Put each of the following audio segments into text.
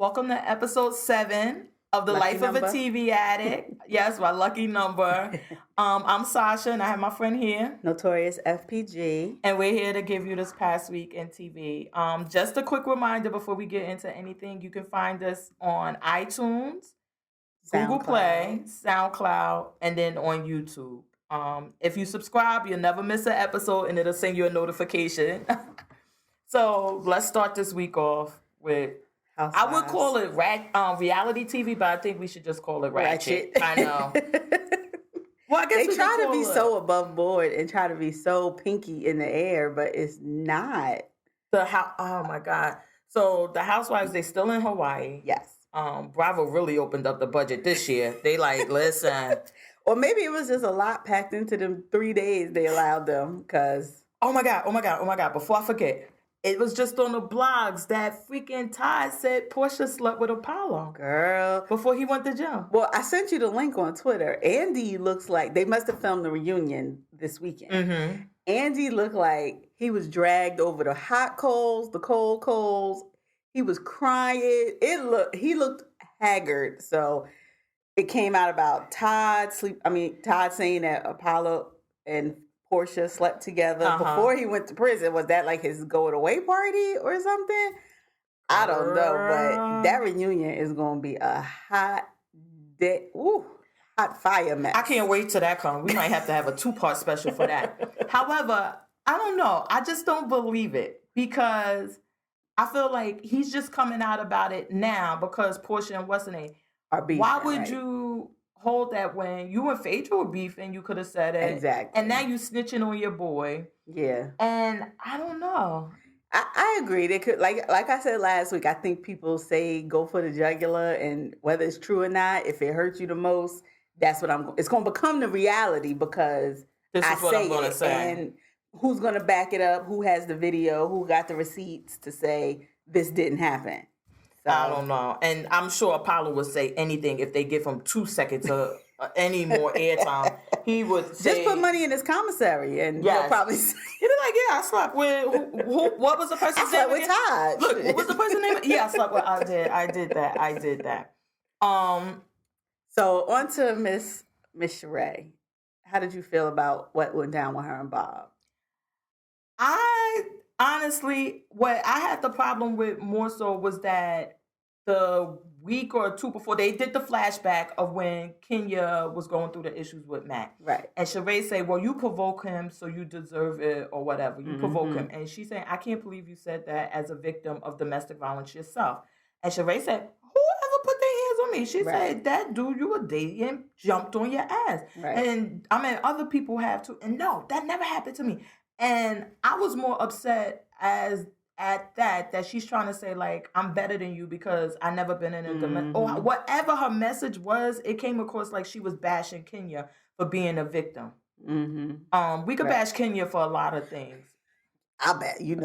Welcome to episode 7 of The Lucky Life of a number. TV Addict. Yes, my lucky number. I'm Sasha, and I have my friend here. Notorious FPG. And we're here to give you this past week in TV. Just a quick reminder before we get into anything, you can find us on iTunes, Google Play, SoundCloud, and then on YouTube. If you subscribe, you'll never miss an episode, and it'll send you a notification. So let's start this week off with... I would call it reality TV, but I think we should just call it ratchet. I know. Well, I guess they try to be so above board and try to be so pinky in the air, but it's not. Oh my God. So the housewives, they still in Hawaii. Yes. Bravo really opened up the budget this year. They listen. Or maybe it was just a lot packed into them 3 days they allowed them because... Oh my God. Before I forget. It was just on the blogs that freaking Todd said Portia slept with Apollo. Girl. Before he went to jail. Well, I sent you the link on Twitter. Andy looks like... They must have filmed the reunion this weekend. Mm-hmm. Andy looked like he was dragged over the hot coals, the cold coals. He was crying. He looked haggard. So it came out about Todd saying that Apollo and Portia slept together before he went to prison. Was that like his going away party or something? I don't know, but that reunion is going to be a hot fire mess. I can't wait till that comes. We might have to have a 2-part special for that. However, I don't know. I just don't believe it because I feel like he's just coming out about it now because Portia and what's her name are beefing. Why would you hold that when you and Phaedra were beefing? You could have said it. Exactly. And now you snitching on your boy. Yeah. And I don't know. I agree. They could, like I said last week, I think people say go for the jugular, and whether it's true or not, if it hurts you the most, that's what it's going to become the reality because this is what I'm going to say. And who's going to back it up? Who has the video? Who got the receipts to say this didn't happen? So, I don't know. And I'm sure Apollo would say anything if they give him 2 seconds of any more airtime. He would say... Just put money in his commissary and he'll probably say... He'll be like, yeah, I slept with... what was the person's name? I slept with Todd. Look, what was the person's name? Yeah, I slept with... I did that. So on to Miss Sheree. How did you feel about what went down with her and Bob? Honestly, what I had the problem with more so was that the week or 2 before they did the flashback of when Kenya was going through the issues with Matt. Right. And Sheree said, well, you provoke him, so you deserve it or whatever. You provoke him. And she's saying, I can't believe you said that as a victim of domestic violence yourself. And Sheree said, whoever put their hands on me? She said, that dude you were dating jumped on your ass. Right. And I mean, other people have too. And no, that never happened to me. And I was more upset at that she's trying to say, like, I'm better than you because I never been in a domestic... Or whatever her message was, it came across like she was bashing Kenya for being a victim. Mm-hmm. We could bash Kenya for a lot of things. I bet, you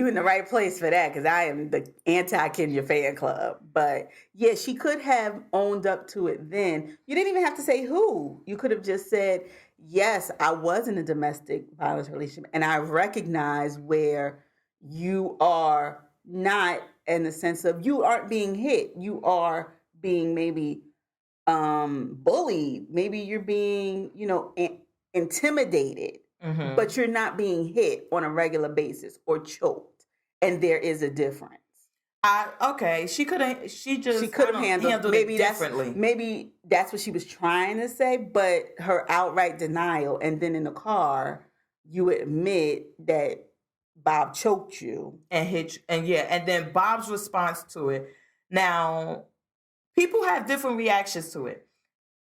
in the right place for that because I am the anti-Kenya fan club. But yeah, she could have owned up to it then. You didn't even have to say who. You could have just said... Yes, I was in a domestic violence relationship, and I recognize where you are not in the sense of you aren't being hit. You are being maybe bullied. Maybe you're being, intimidated, but you're not being hit on a regular basis or choked. And there is a difference. She could have handled maybe it differently. Maybe that's what she was trying to say, but her outright denial, and then in the car, you admit that Bob choked you and hit you, and then Bob's response to it. Now, people have different reactions to it.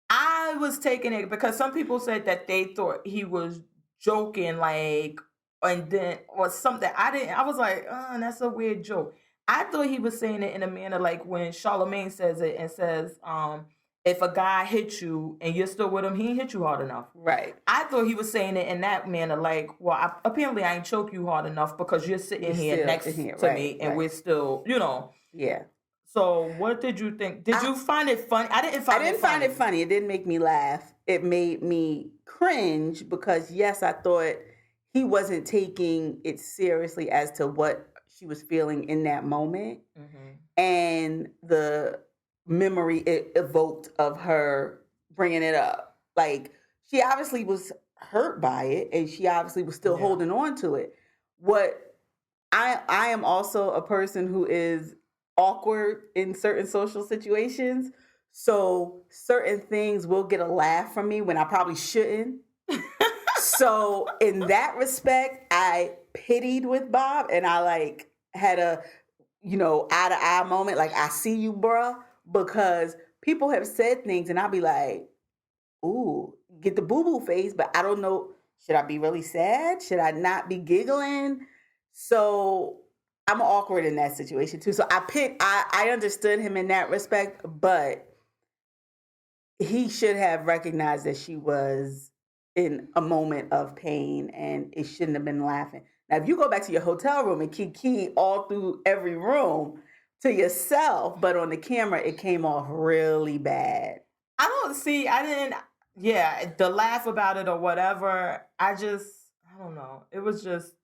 I was taking it because some people said that they thought he was joking, like, and then or something. I was like, that's a weird joke. I thought he was saying it in a manner like when Charlamagne says it and says, if a guy hits you and you're still with him, he ain't hit you hard enough. Right. I thought he was saying it in that manner like, well, apparently I ain't choke you hard enough because you're sitting here next to me and we're still, Yeah. So what did you think? Did you find it funny? I didn't find it funny. It didn't make me laugh. It made me cringe because, yes, I thought he wasn't taking it seriously as to what she was feeling in that moment, and the memory it evoked of her bringing it up. Like, she obviously was hurt by it, and she obviously was still holding on to it. What I am also a person who is awkward in certain social situations, so certain things will get a laugh from me when I probably shouldn't. So in that respect, I pitied with Bob, and I like had a eye to eye moment, like, I see you, bruh, because people have said things, and I'll be like, ooh, get the boo-boo face, but I don't know, should I be really sad? Should I not be giggling? So I'm awkward in that situation too. So I understood him in that respect, but he should have recognized that she was in a moment of pain, and it shouldn't have been laughing. Now, if you go back to your hotel room and kiki all through every room to yourself, but on the camera, it came off really bad. The laugh about it or whatever, I don't know. It was just,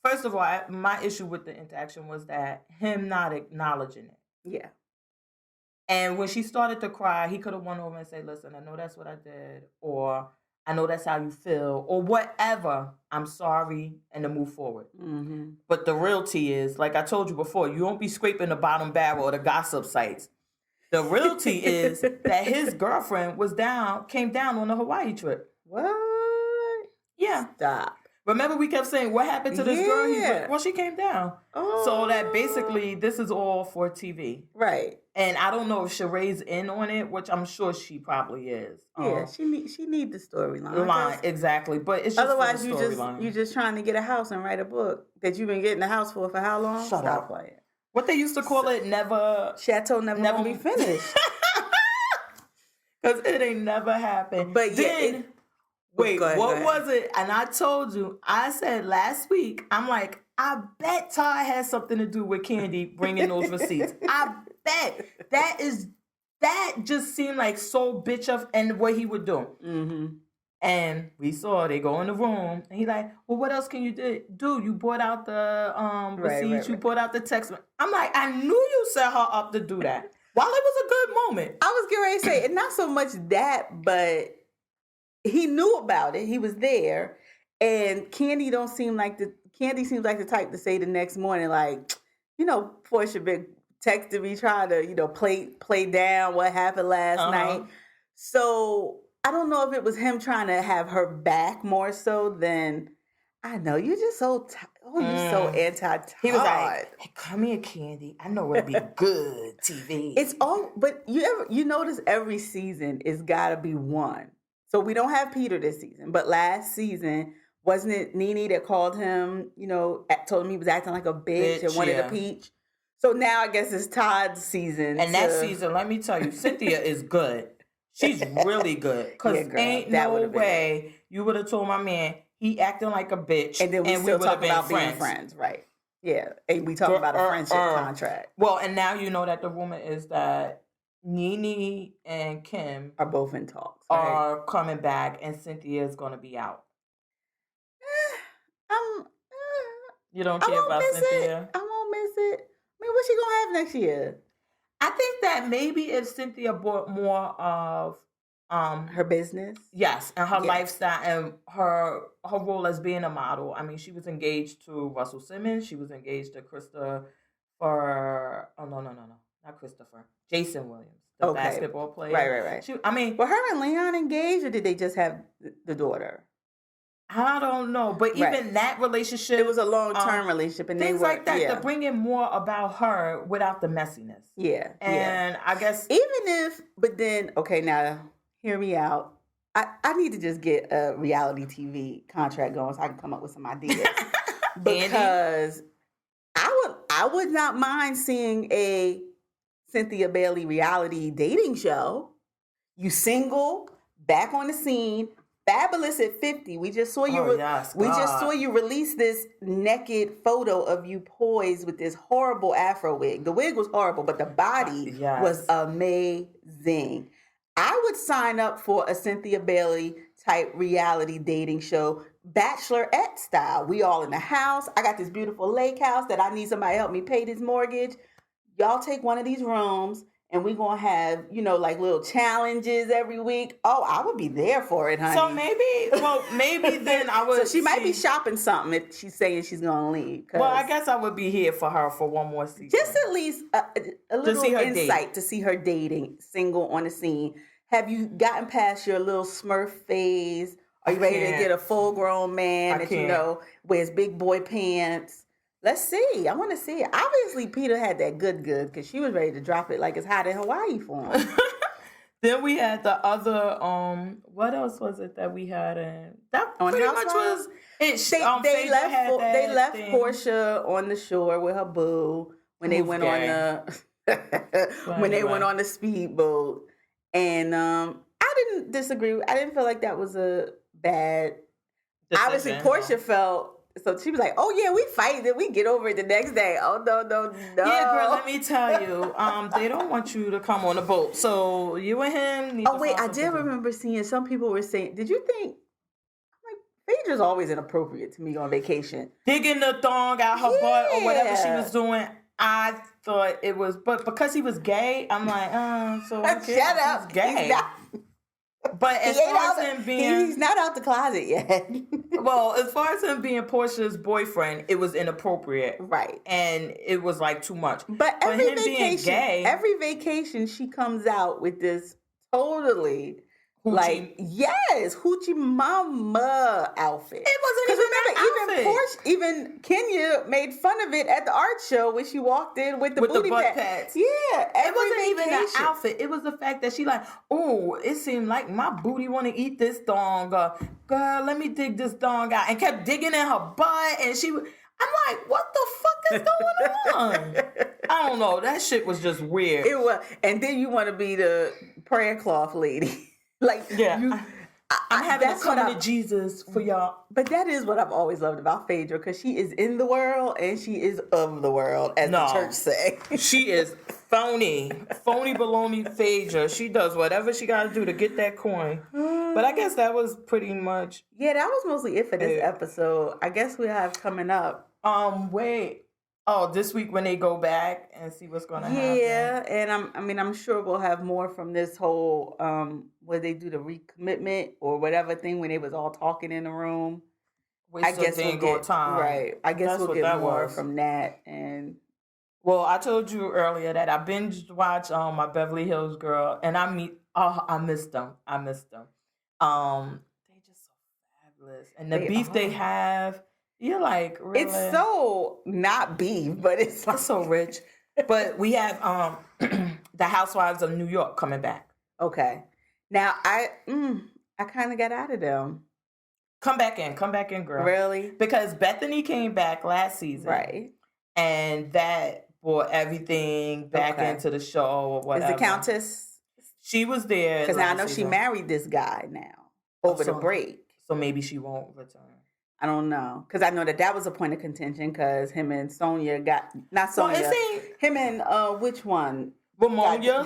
first of all, my issue with the interaction was that him not acknowledging it. Yeah. And when she started to cry, he could have went over and said, listen, I know that's what I did, or I know that's how you feel, or whatever. I'm sorry, and to move forward. Mm-hmm. But the real tea is, like I told you before, you won't be scraping the bottom barrel of the gossip sites. The real tea is that his girlfriend came down on the Hawaii trip. What? Yeah. Stop. Remember we kept saying, what happened to this girl? Well, she came down. Oh. So that basically, this is all for TV. Right. And I don't know if Sheree's in on it, which I'm sure she probably is. Yeah, she need the storyline. Exactly. But it's just otherwise you just trying to get a house and write a book that you've been getting a house for how long? Stop playing. What they used to call it, Chateau never be finished. Because it ain't never happened. But then, what was it? And I told you, I said last week, I'm like, I bet Todd has something to do with Kandi bringing those receipts. I bet. That just seemed like so bitch of and what he would do. Mm-hmm. And we saw they go in the room, and he's like, well, what else can you do? You brought out the receipts, you brought out the text. I'm like, I knew you set her up to do that. While it was a good moment. I was getting ready to say, and not so much that, but he knew about it. He was there. And Kandi seems like the type to say the next morning, like, Portia been texting me trying to, play down what happened last night. So I don't know if it was him trying to have her back more so than, I know, you're just so you're so anti-Todd. He was like, hey, come here, Kandi. I know it'll be good TV. It's all, but you notice every season it's got to be one. So we don't have Peter this season, but last season, wasn't it Nene that called him, told him he was acting like a bitch and wanted a peach? So now I guess it's Todd's season. And that season, let me tell you, Cynthia is good. She's really good. Because ain't no way you would have told my man he acting like a bitch. And then we still talk about being friends. Right. Yeah. And we talk about a friendship contract. Well, and now you know that the rumor is that Nene and Kim are both in talks. Are coming back, and Cynthia is going to be out. You don't care about Cynthia? I won't miss it. I mean, what's she going to have next year? I think that maybe if Cynthia brought more of her business, yes, and her lifestyle and her role as being a model. I mean, she was engaged to Russell Simmons. She was engaged to Christopher. Oh no, not Christopher. Jason Williams, the basketball player. Right. Were her and Leon engaged, or did they just have the daughter? I don't know, but even that relationship, it was a long-term relationship, and things they were like that. To bring in more about her without the messiness. Yeah, and I guess but then now hear me out. I need to just get a reality TV contract going so I can come up with some ideas because I would not mind seeing a Cynthia Bailey reality dating show. You single, back on the scene. Fabulous at 50. We just saw you. We just saw you release this naked photo of you poised with this horrible Afro wig. The wig was horrible, but the body was amazing. I would sign up for a Cynthia Bailey type reality dating show bachelorette style. We all in the house. I got this beautiful lake house that I need somebody to help me pay this mortgage. Y'all take one of these rooms and we're going to have, like little challenges every week. Oh, I would be there for it, honey. So maybe then I would. So she might be shopping something if she's saying she's going to leave. Well, I guess I would be here for her for one more season. Just at least a little insight to see her dating, single on the scene. Have you gotten past your little Smurf phase? Are you ready to get a full-grown man that wears big boy pants? Let's see. I want to see it. Obviously, Peter had that good because she was ready to drop it like it's hot in Hawaii for him. Then we had the other. What else was it that we had in? That on pretty much was it. They left Portia on the shore with her boo when they went on the went on the speedboat, and I didn't disagree. I didn't feel like that was a bad decision. Obviously, Portia felt. So she was like, "Oh yeah, we fight, then we get over it the next day." Oh no. Yeah, girl, let me tell you, they don't want you to come on the boat. So you and him. Need oh wait, I did remember seeing some people were saying, "Did you think?" Phaedra's always inappropriate to me on vacation. Digging the thong out her butt or whatever she was doing. I thought it was, but because he was gay, I'm like, so shut up. He's gay. But as far as him being... He's not out the closet yet. Well, as far as him being Portia's boyfriend, it was inappropriate. Right. And it was like too much. But every vacation, she comes out with this totally... Hoochie. Hoochie Mama outfit. It wasn't even outfit. Even Kenya made fun of it at the art show when she walked in with the booty pads. Yeah, it wasn't even the outfit. It was the fact that she like, oh, it seemed like my booty want to eat this thong. Girl, let me dig this thong out, and kept digging in her butt, and she. I'm like, what the fuck is going on? I don't know. That shit was just weird. It was, and then you want to be the prayer cloth lady. I'm having to come to Jesus for y'all. But that is what I've always loved about Phaedra, because she is in the world and she is of the world, as the church say. She is phony baloney Phaedra. She does whatever she got to do to get that coin. But I guess that was pretty much. Yeah, that was mostly it for this episode. I guess we have coming up. Wait. Oh, this week when they go back and see what's going to happen. Yeah, and I'm sure we'll have more from this whole where they do the recommitment or whatever thing when they was all talking in the room. I guess we'll get time. Right. I guess we'll get more from that. And well, I told you earlier that I binge watched my Beverly Hills Girl, and I missed them. They just so fabulous, and the beef they have. You're like, really? It's so not beef, but it's so rich. But we have the Housewives of New York coming back. Okay. Now I kind of got out of them. Come back in, girl. Really? Because Bethany came back last season, right? And that brought everything back into the show or whatever. Is the Countess? She was there because I know she married this guy now over the break. So maybe she won't return. I don't know, because I know that was a point of contention, because him and Sonia got, not Sonia, him and, which one? Sonia,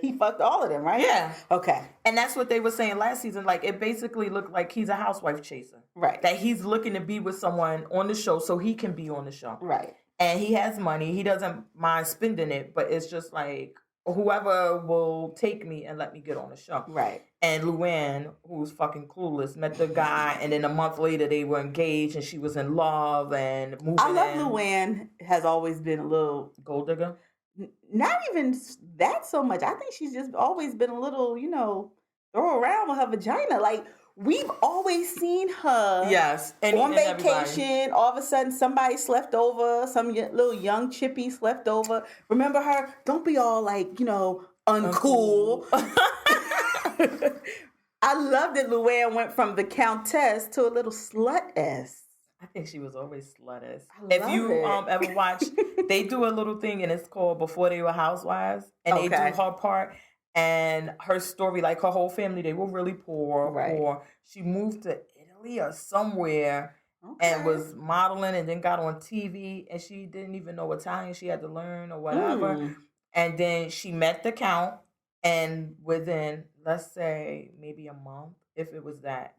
he fucked all of them, right? Yeah. Okay. And that's what they were saying last season. Like, it basically looked like he's a housewife chaser. Right. That he's looking to be with someone on the show so he can be on the show. Right. And he has money. He doesn't mind spending it, but it's just like, whoever will take me and let me get on the show. Right. And Luann, who's fucking clueless, met the guy, and then a month later they were engaged and she was in love and moving I love Luann has always been a little... Gold digger? Not even that so much. I think she's just always been a little, throw around with her vagina. Like, we've always seen her on vacation. All of a sudden, somebody slept over. Some little young chippy slept over. Remember her? Don't be all like, uncool. I love that Luann went from the Countess to a little slut-esque. I think she was always sluttish. If you ever watch, they do a little thing and it's called Before They Were Housewives, and they do her part and her story. Like her whole family, they were really poor, or she moved to Italy or somewhere and was modeling, and then got on TV, and she didn't even know Italian. She had to learn or whatever, and then she met the Count, and within, let's say, maybe a month, if it was that.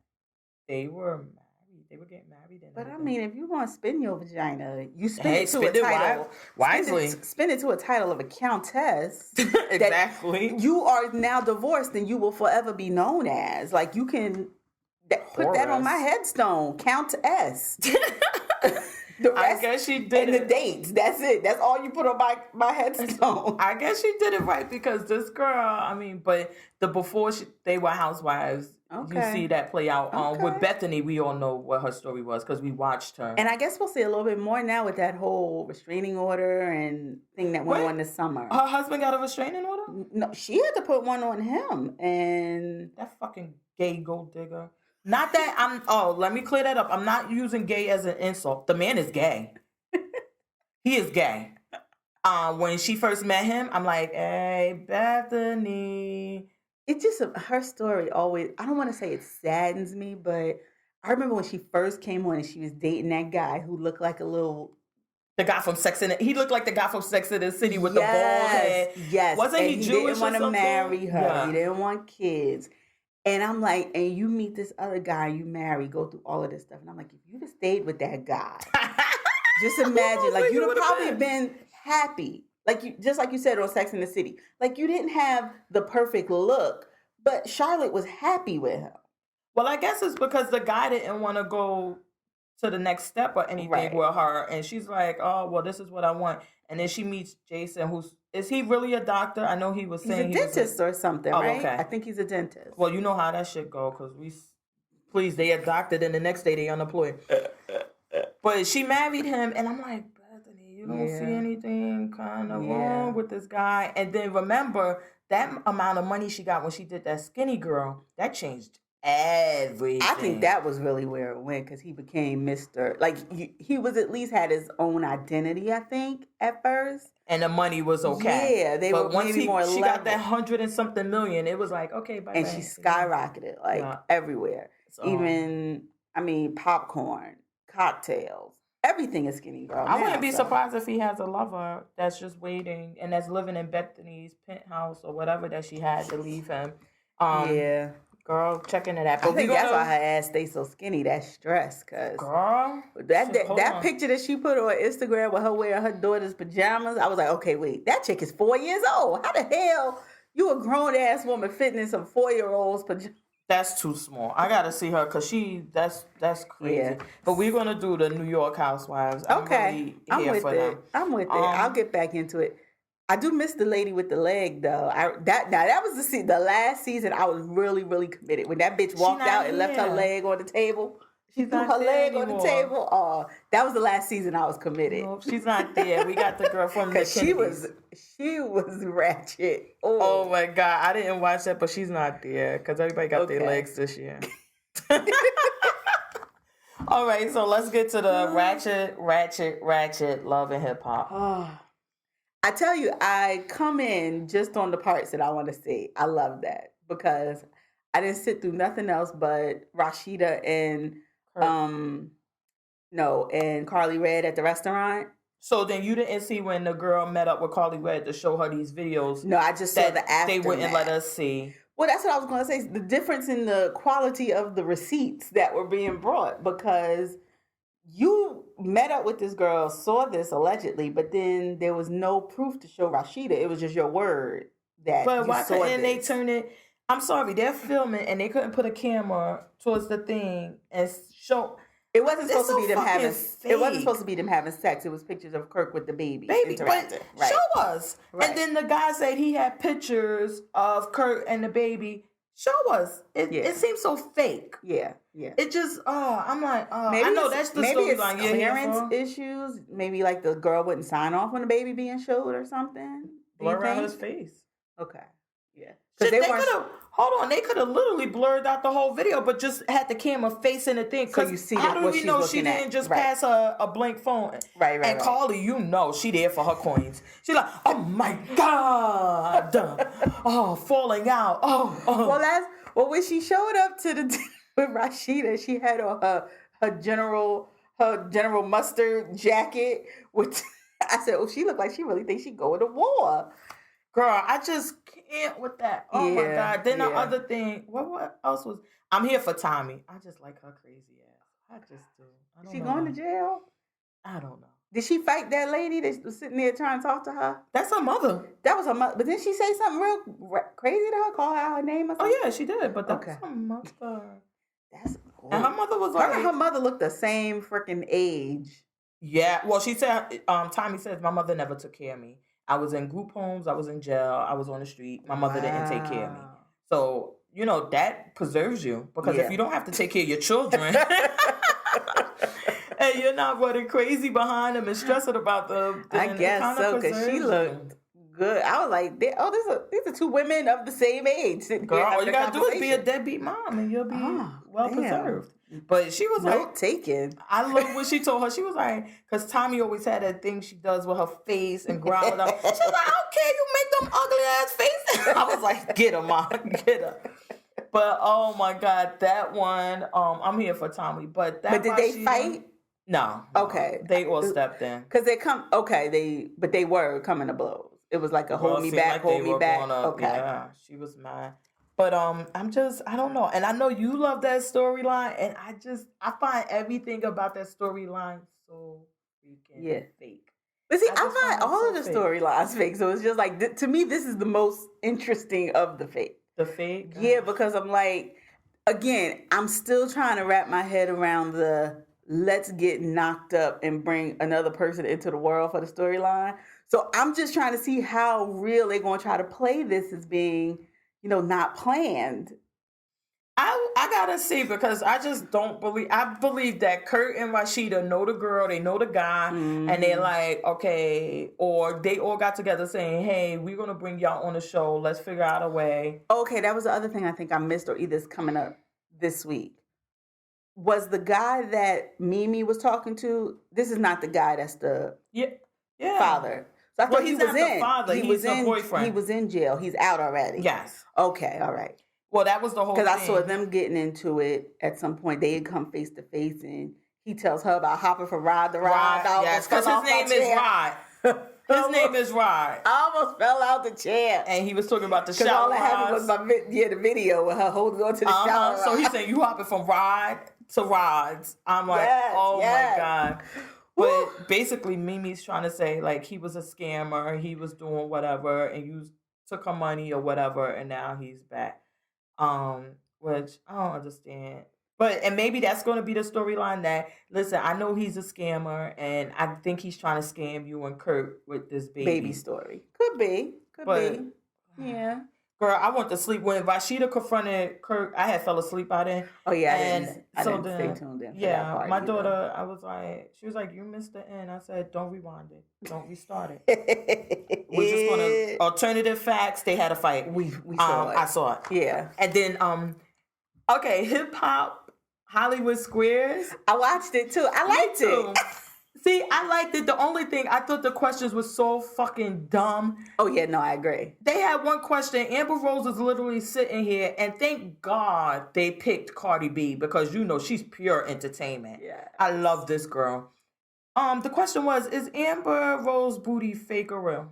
They were married. They were getting married. And But I everything. mean, if you want to spin your vagina, you spin Hey, it to spend a it title. wisely. Spin it to a title of a countess. Exactly. That you are now divorced and you will forever be known as. Like, you can put that on my headstone, Countess. The rest, I guess she did and it. the dates. That's it. That's all you put on my headstone. I guess she did it right because this girl, I mean, but before they were housewives, you see that play out. With Bethany, we all know what her story was because we watched her. And I guess we'll see a little bit more now with that whole restraining order and thing that went on this summer. Her husband got a restraining order? No, she had to put one on him. And that fucking gay gold digger. Not that let me clear that up. I'm not using gay as an insult. The man is gay. He is gay. When she first met him, I'm like, hey, Bethany. It's just her story always, I don't want to say it saddens me, but I remember when she first came on and she was dating that guy who looked like the guy from Sex and he looked like the guy from Sex and the City with the bald head. Yes. Wasn't he Jewish? He didn't want to marry her. Yeah. He didn't want kids. And I'm like, and you meet this other guy, you marry, go through all of this stuff. And I'm like, if you'd have stayed with that guy, just imagine, like, you'd have probably been happy. Like, just like you said on Sex and the City. Like, you didn't have the perfect look, but Charlotte was happy with him. Well, I guess it's because the guy didn't want to go to the next step or anything with her. And she's like, oh, well, this is what I want. And then she meets Jason, is he really a doctor? I know he was saying he's a dentist or something, right? Okay. I think he's a dentist. Well, you know how that shit go, because they a doctor, then the next day they unemployed. But she married him, and I'm like, Bethany, you don't see anything kind of wrong with this guy. And then remember, that amount of money she got when she did that Skinny Girl, that changed everything. I think that was really where it went because he became Mr. Like, he was at least had his own identity, I think, at first. And the money was okay. Yeah, they were maybe more level. She got that 100 and something million. It was like, okay, bye. And she skyrocketed, everywhere. So, even, popcorn, cocktails, everything is Skinny Girl. I wouldn't be surprised if he has a lover that's just waiting and that's living in Bethany's penthouse or whatever that she had to leave him. Girl, check into that. But I think that's why her ass stays so skinny. That's stress, cause girl, that picture that she put on Instagram with her wearing her daughter's pajamas, I was like, okay, wait, that chick is 4 years old. How the hell you a grown ass woman fitting in some 4-year-old's pajamas? That's too small. I gotta see her because that's crazy. Yeah. But we're gonna do the New York Housewives. I'm with it. I'm with it. I'll get back into it. I do miss the lady with the leg though. That was the last season. I was really, really committed. When that bitch walked out and left her leg on the table, she threw her leg on the table. Oh, that was the last season I was committed. Nope, she's not there. We got the girl from the Kennedys. She was ratchet. Oh my God, I didn't watch that, but she's not there because everybody got their legs this year. All right, so let's get to the ratchet love and hip hop. I tell you, I come in just on the parts that I want to see. I love that because I didn't sit through nothing else but Rashida and Carly Red at the restaurant. So then you didn't see when the girl met up with Carly Red to show her these videos? No, I just saw the aftermath. They wouldn't let us see. Well, that's what I was going to say. The difference in the quality of the receipts that were being brought because you met up with this girl, saw this allegedly, but then there was no proof to show Rashida. It was just your word that you saw this. But why couldn't they turn it? I'm sorry, they're filming and they couldn't put a camera towards the thing and show. It wasn't supposed to be them having. Fake. It wasn't supposed to be them having sex. It was pictures of Kirk with the baby. But show us. Right. And then the guy said he had pictures of Kirk and the baby. Show us. It seems so fake. Yeah. It just, I'm like, maybe I know that's the storyline. Maybe it's clearance issues. Maybe like the girl wouldn't sign off on the baby being showed or something. Blur out his face. Okay. Yeah. They could have literally blurred out the whole video, but just had the camera facing the thing. So you see how do we know she at? didn't just pass a blank phone? Right. And Carly, she there for her coins. She's like, oh my God, falling out. Well, when she showed up to the with Rashida, she had on her general mustard jacket. With I said, she looked like she really thinks she going to war. Girl, I just can't with that. Oh my God. Then the other thing, what else was? I'm here for Tommy. I just like her crazy ass. I just do. I don't She know going why. to jail? I don't know. Did she fight that lady that was sitting there trying to talk to her? That's her mother. That was her mother. But didn't she say something real crazy to her? Call her out her name or something? Oh yeah, she did. But that was her mother. That's cool. And her mother was like... Her mother looked the same freaking age. Yeah. Well, she said, Tommy says, my mother never took care of me. I was in group homes. I was in jail. I was on the street. My mother didn't take care of me. So, that preserves you. Because if you don't have to take care of your children... and you're not running crazy behind them and stressing about them. I guess so, because she looked good. I was like, these are two women of the same age. Girl, all you got to do is be a deadbeat mom and you'll be well preserved. But she was like... taken. I love what she told her. She was like, because Tommy always had that thing she does with her face and growl it up. She was like, I don't care, you make them ugly ass faces. I was like, get her, Mom, get her. But, oh my God, that one, I'm here for Tommy. But did they fight? No. Okay. They all stepped in. Because they were coming to blows. It was like a hold me back. Okay. Yeah, she was mad. But I don't know. And I know you love that storyline. And I find everything about that storyline so freaking fake. But see, I find all of the storylines fake. So it's just like, to me, this is the most interesting of the fake. The fake? Yeah, because I'm like, again, I'm still trying to wrap my head around the let's get knocked up and bring another person into the world for the storyline. So I'm just trying to see how real they're going to try to play this as being, not planned. I gotta see, because I just don't believe. I believe that Kurt and Rashida know the girl, they know the guy, and they're like, okay, or they all got together saying, hey, we're gonna bring y'all on the show. Let's figure out a way. Okay, that was the other thing I think I missed, or either it's coming up this week. Was the guy that Mimi was talking to? This is not the guy that's the father. So I thought he was in. Father. He's the boyfriend. He was in jail. He's out already. Yes. Okay. All right. Well, that was the whole thing. Because I saw them getting into it at some point. They had come face to face, and he tells her about hopping from ride to ride. Yes, because his name is Rod. His name is Rod. I almost fell out the chair. And he was talking about the shower. All I had was the video with her holding on to the shower. So he's saying, you hopping from ride to rods. I'm like, my God. But basically, Mimi's trying to say, like, he was a scammer. He was doing whatever, and you took her money or whatever, and now he's back. Which I don't understand. And maybe that's going to be the storyline that, listen, I know he's a scammer, and I think he's trying to scam you and Kurt with this baby story. Could be. Yeah. Girl, I went to sleep when Rashida confronted Kurt. I had fell asleep by then. Oh yeah, I didn't stay tuned in. My daughter, she was like, "You missed the end." I said, "Don't rewind it. Don't restart it." We're just gonna alternative facts. They had a fight. We saw it. I saw it. Yeah, and then okay, hip hop Hollywood Squares. I watched it too. I liked it. See, I liked it. The only thing, I thought the questions were so fucking dumb. Oh, yeah, no, I agree. They had one question. Amber Rose was literally sitting here, and thank God they picked Cardi B, because, she's pure entertainment. Yeah. I love this girl. The question was, is Amber Rose booty fake or real?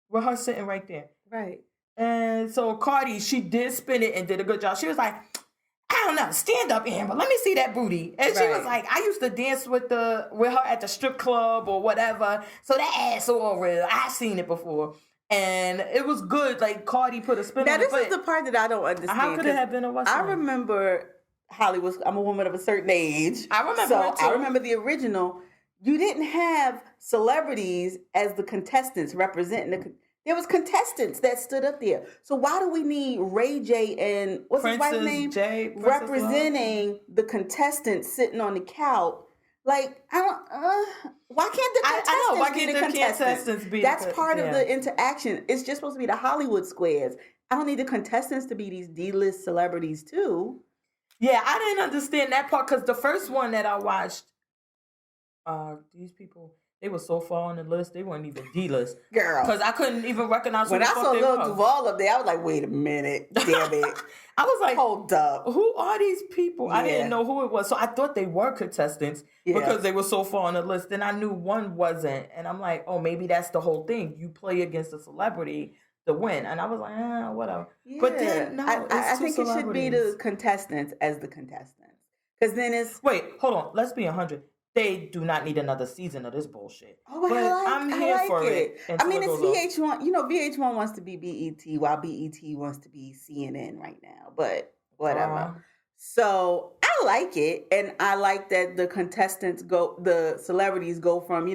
With her sitting right there. Right. And so Cardi, she did spin it and did a good job. She was like, I don't know, stand up, Amber. Let me see that booty. And she was like, I used to dance with her at the strip club or whatever. So that ass all real. I seen it before. And it was good. Like, Cardi put a spin on it. Now, this is the part that I don't understand. How could it have been a Western? I remember Hollywood. I'm a woman of a certain age. I remember it too. I remember the original. You didn't have celebrities as the contestants representing There was contestants that stood up there. So why do we need Ray J and what's his wife's name? Representing the contestants sitting on the couch? Like, I don't. Why can't the contestants be the contestants? That's part of the interaction. It's just supposed to be the Hollywood Squares. I don't need the contestants to be these D-list celebrities too. Yeah, I didn't understand that part, because the first one that I watched, these people, they were so far on the list, they weren't even D-list. Girl. Because I couldn't even recognize when I saw Lil Duval up there, I was like, wait a minute. Damn it. I was like, hold up. Who are these people? Yeah. I didn't know who it was. So I thought they were contestants because they were so far on the list. Then I knew one wasn't. And I'm like, oh, maybe that's the whole thing. You play against a celebrity the win. And I was like, whatever. Yeah. But then, no, I it's two think it should be the celebrities. contestants as the contestants. Because then it's... Wait, hold on. Let's be 100. They do not need another season of this bullshit. Oh, but I'm here for it. I mean, it's VH1. You know, VH1 wants to be BET while BET wants to be CNN right now. But whatever. So I like it. And I like that the celebrities go from,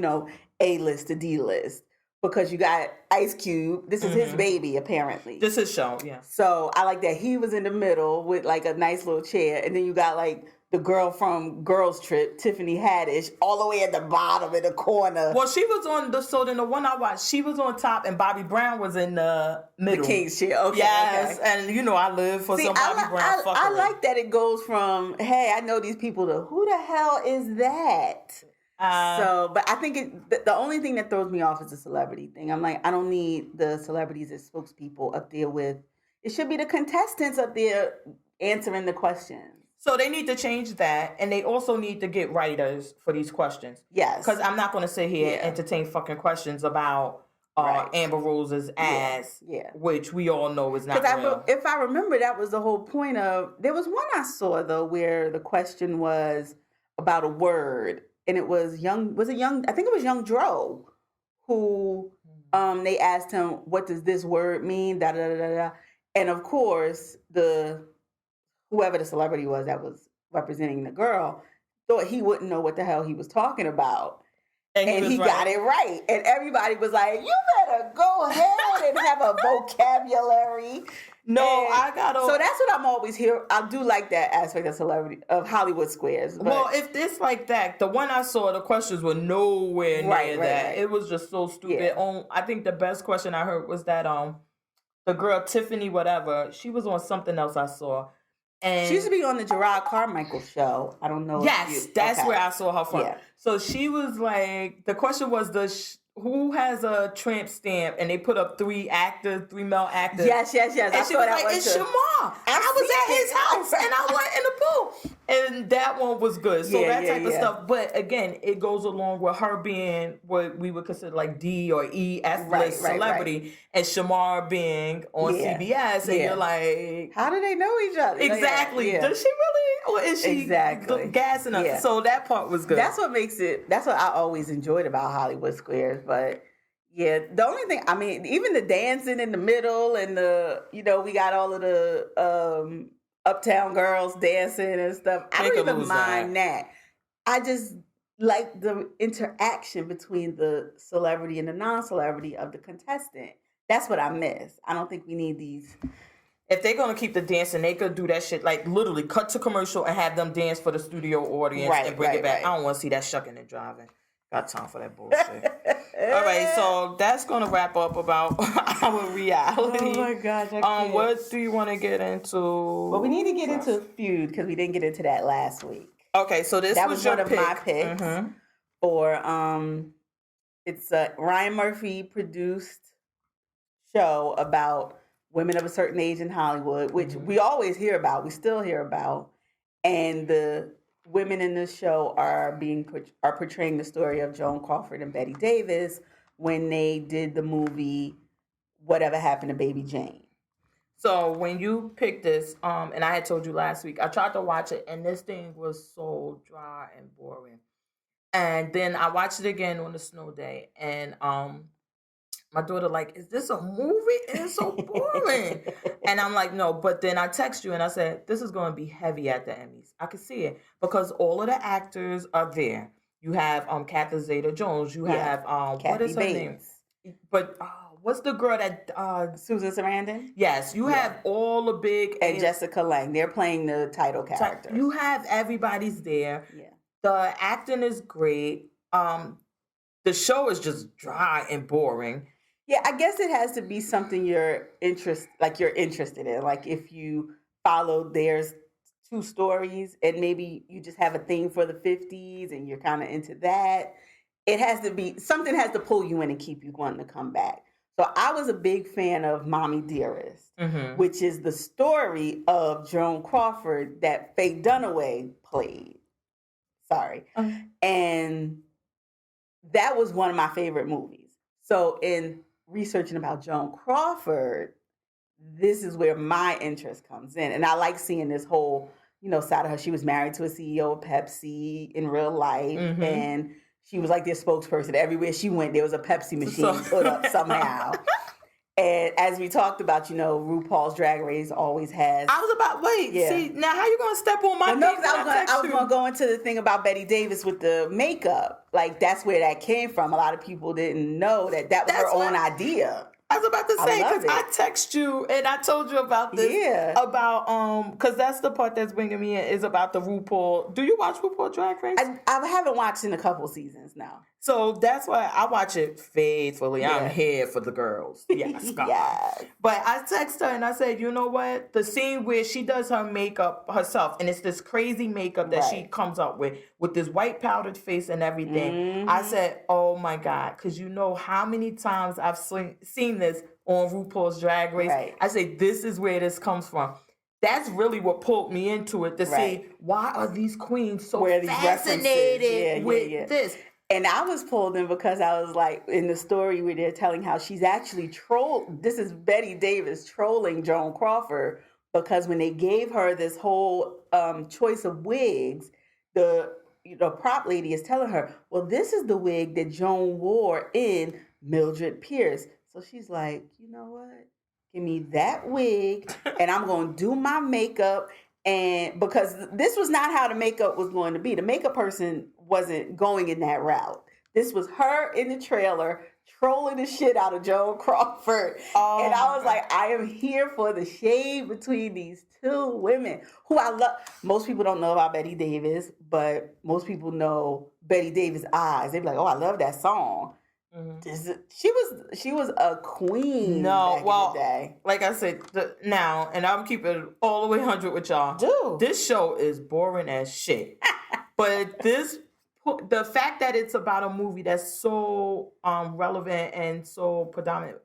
A-list to D-list. Because you got Ice Cube. This is his baby, apparently. This is show, yeah. So I like that he was in the middle with like a nice little chair. And then you got like the girl from Girls Trip, Tiffany Haddish, all the way at the bottom in the corner. Well, she was on the one I watched, she was on top and Bobby Brown was in the middle. The King's chair, okay. Yes, okay. And I live for some Bobby Brown fuckery. I like that it goes from, hey, I know these people, to who the hell is that? But I think the only thing that throws me off is the celebrity thing. I'm like, I don't need the celebrities as spokespeople up there with, it should be the contestants up there answering the questions. So they need to change that, and they also need to get writers for these questions. Yes. Because I'm not going to sit here and entertain fucking questions about Amber Rose's ass, which we all know is not real. If I remember, that was the whole point of... There was one I saw, though, where the question was about a word, and it was Young... I think it was Young Dro, who they asked him, what does this word mean? Da, da, da, da, da. And, of course, whoever the celebrity was that was representing the girl thought he wouldn't know what the hell he was talking about. And he got it right. And everybody was like, you better go ahead and have a vocabulary. So that's what I'm always here. I do like that aspect of Hollywood Squares. But... Well, if it's like that, the one I saw, the questions were nowhere near that. Right. It was just so stupid. Yeah. I think the best question I heard was that the girl Tiffany whatever, she was on something else I saw. And she used to be on the Gerard Carmichael show. I don't know. Yes, that's where I saw her from. Yeah. So she was like, the question was who has a tramp stamp? And they put up three male actors. Yes. And she was like, it's Shamar. I was at his house and I went in the pool. And that one was good. So that type of stuff. But again, it goes along with her being what we would consider like D or E S-list celebrity. Right. And Shamar being on CBS. And you're like... How do they know each other? Exactly. Does she really? Or is she gassing us? Yeah. So that part was good. That's what I always enjoyed about Hollywood Squares. But yeah, the only thing, I mean, even the dancing in the middle and we got all of the Uptown Girls dancing and stuff. I don't even mind that. I just like the interaction between the celebrity and the non-celebrity of the contestant. That's what I miss. I don't think we need these. If they're going to keep the dancing, they could do that shit, like literally cut to commercial and have them dance for the studio audience and bring it back. I don't want to see that shucking and driving. Got time for that bullshit. All right, so that's going to wrap up about our reality. Oh my gosh. What do you want to get into? Well, we need to get into Feud because we didn't get into that last week. Okay, so that was one of my picks for it's a Ryan Murphy produced show about women of a certain age in Hollywood, which we always hear about. We still hear about, and the women in this show are portraying the story of Joan Crawford and Betty Davis when they did the movie Whatever Happened to Baby Jane. So when you picked this, and I had told you last week, I tried to watch it, and this thing was so dry and boring. And then I watched it again on the snow day, and my daughter like, is this a movie? It's so boring. And I'm like, no. But then I text you and I said, this is going to be heavy at the Emmys. I can see it because all of the actors are there. You have Catherine Zeta-Jones. You have what is her name? But what's the girl that Susan Sarandon? Yes, you have all the big and Jessica Lange. They're playing the title characters. You have everybody's there. Yeah, the acting is great. The show is just dry and boring. Yeah, I guess it has to be something you're interested in. Like if you follow there's two stories and maybe you just have a thing for the 50s and you're kind of into that. It has to be, something has to pull you in and keep you wanting to come back. So I was a big fan of Mommy Dearest, which is the story of Joan Crawford that Faye Dunaway played. Sorry. And that was one of my favorite movies. So in researching about Joan Crawford, this is where my interest comes in. And I like seeing this whole, side of her. She was married to a CEO of Pepsi in real life. Mm-hmm. And she was like their spokesperson. Everywhere she went, there was a Pepsi machine put up somehow. And as we talked about, RuPaul's Drag Race always has. I was about, see, now how you going to step on my I was going to go into the thing about Betty Davis with the makeup. Like, that's where that came from. A lot of people didn't know that was her own idea. I was about to say, because I text you and I told you about this. Yeah. About, because that's the part that's bringing me in, is about the RuPaul. Do you watch RuPaul Drag Race? I haven't watched in a couple seasons now. So that's why I watch it faithfully. Yeah. I'm here for the girls. Yes, God. Yes. But I text her and I said, you know what? The scene where she does her makeup herself, and it's this crazy makeup that she comes up with this white powdered face and everything. Mm-hmm. I said, oh my God, because you know how many times I've seen this on RuPaul's Drag Race. Right. I say, this is where this comes from. That's really what pulled me into it, to see why are these queens so fascinated with this. And I was pulled in because I was like, in the story where they're telling how she's actually this is Betty Davis trolling Joan Crawford, because when they gave her this whole choice of wigs, the prop lady is telling her, well, this is the wig that Joan wore in Mildred Pierce. So she's like, you know what? Give me that wig and I'm going to do my makeup. And because this was not how the makeup was going to be. The makeup person wasn't going in that route. This was her in the trailer trolling the shit out of Joan Crawford. Oh, and I was like, I am here for the shade between these two women who I love. Most people don't know about Betty Davis, but most people know Betty Davis' eyes. They'd be like, oh, I love that song. Mm-hmm. She was a queen back in the day. Like I said, now, and I'm keeping it all the way 100 with y'all. Dude. This show is boring as shit. But the fact that it's about a movie that's so relevant and so predominant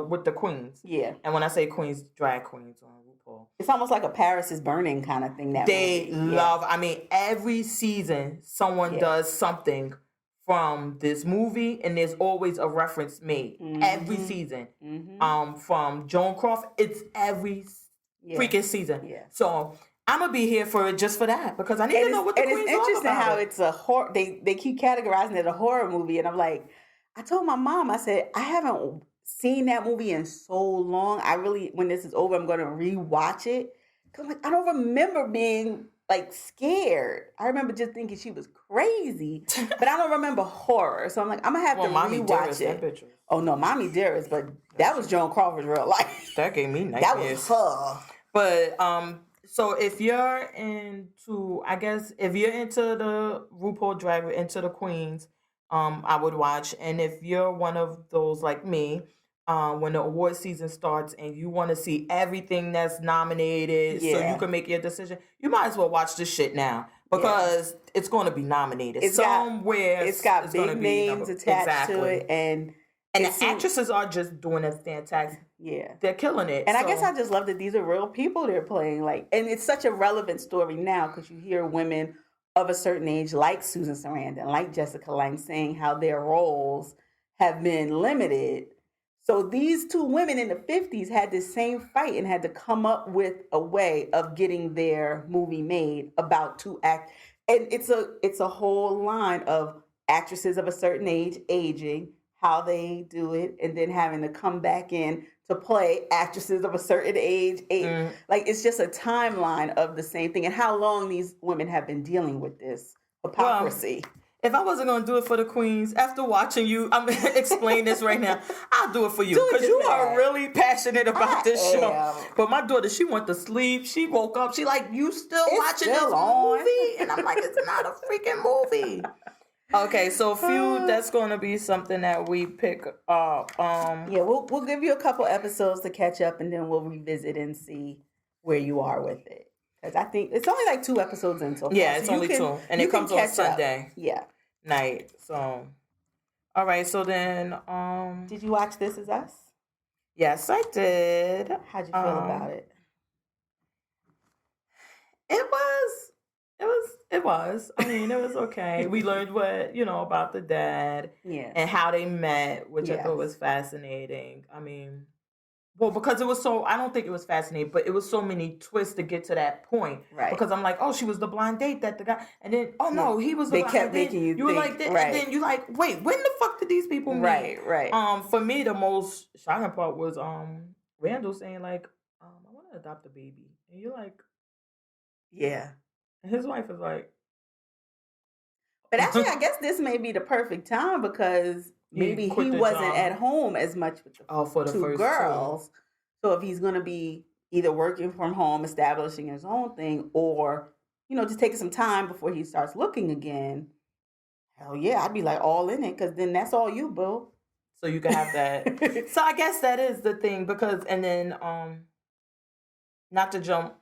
with the queens. Yeah. And when I say queens, drag queens on RuPaul. It's almost like a Paris is Burning kind of thing. They love, I mean, every season someone does something from this movie, and there's always a reference made every season. Mm-hmm. From Joan Crawford, it's every freaking season. Yeah. So I'm gonna be here for it just for that, because I need to know what the queen's all about. It's interesting how it's a horror. They keep categorizing it a horror movie, and I'm like, I told my mom, I said, I haven't seen that movie in so long. When this is over, I'm gonna rewatch it, because I'm like, I don't remember being like scared. I remember just thinking she was crazy, but I don't remember horror. So I'm like, I'm gonna have to rewatch it. Oh no, Mommy Dearest, but that was Joan Crawford's real life. That gave me nightmares. That was her. But so if you're into, if you're into the RuPaul Drag Race, into the queens, I would watch. And if you're one of those like me, when the award season starts and you want to see everything that's nominated so you can make your decision, you might as well watch this shit now, because it's going to be nominated somewhere. It's got big names attached to it, and the actresses are just doing a fantastic. Yeah, they're killing it. And I guess I just love that these are real people they're playing. And it's such a relevant story now, because you hear women of a certain age like Susan Sarandon, like Jessica Lange, saying how their roles have been limited. So these two women in the 50s had this same fight and had to come up with a way of getting their movie made about two act. And it's a whole line of actresses of a certain age aging, how they do it, and then having to come back in to play actresses of a certain age. Like, it's just a timeline of the same thing, and how long these women have been dealing with this hypocrisy. Well, if I wasn't going to do it for the queens, after watching you, I'm going to explain this right now. I'll do it for you, because you are really passionate about this show. But my daughter, she went to sleep. She woke up. She like, you still watching this movie? And I'm like, it's not a freaking movie. Okay, so Feud, that's going to be something that we pick up. Yeah, we'll give you a couple episodes to catch up, and then we'll revisit and see where you are with it. Because I think it's only like 2 episodes in so far. Yeah, it's only 2. And it comes on Sunday. Yeah. Night. So, all right. So then, did you watch This Is Us? Yes, I did. How'd you feel about it? It was It was. I mean, it was okay. We learned what, about the dad Yeah. and how they met, which I thought Yes. was fascinating. I mean, well, because I don't think it was fascinating, but it was so many twists to get to that point. Right. Because I'm like, oh, she was the blind date that the guy, and then, oh no, he was the They blind. kept making you were think, like, that, right. and then you like, wait, when the fuck did these people meet? Right. For me, the most shocking part was Randall saying like, I want to adopt a baby, and you're like, yeah. And his wife is like, but actually, I guess this may be the perfect time because maybe he wasn't at home as much with the two girls. So if he's going to be either working from home, establishing his own thing, or, just taking some time before he starts looking again, hell yeah, I'd be like all in it because then that's all you, boo. So you can have that. So I guess that is the thing because, and then, not to jump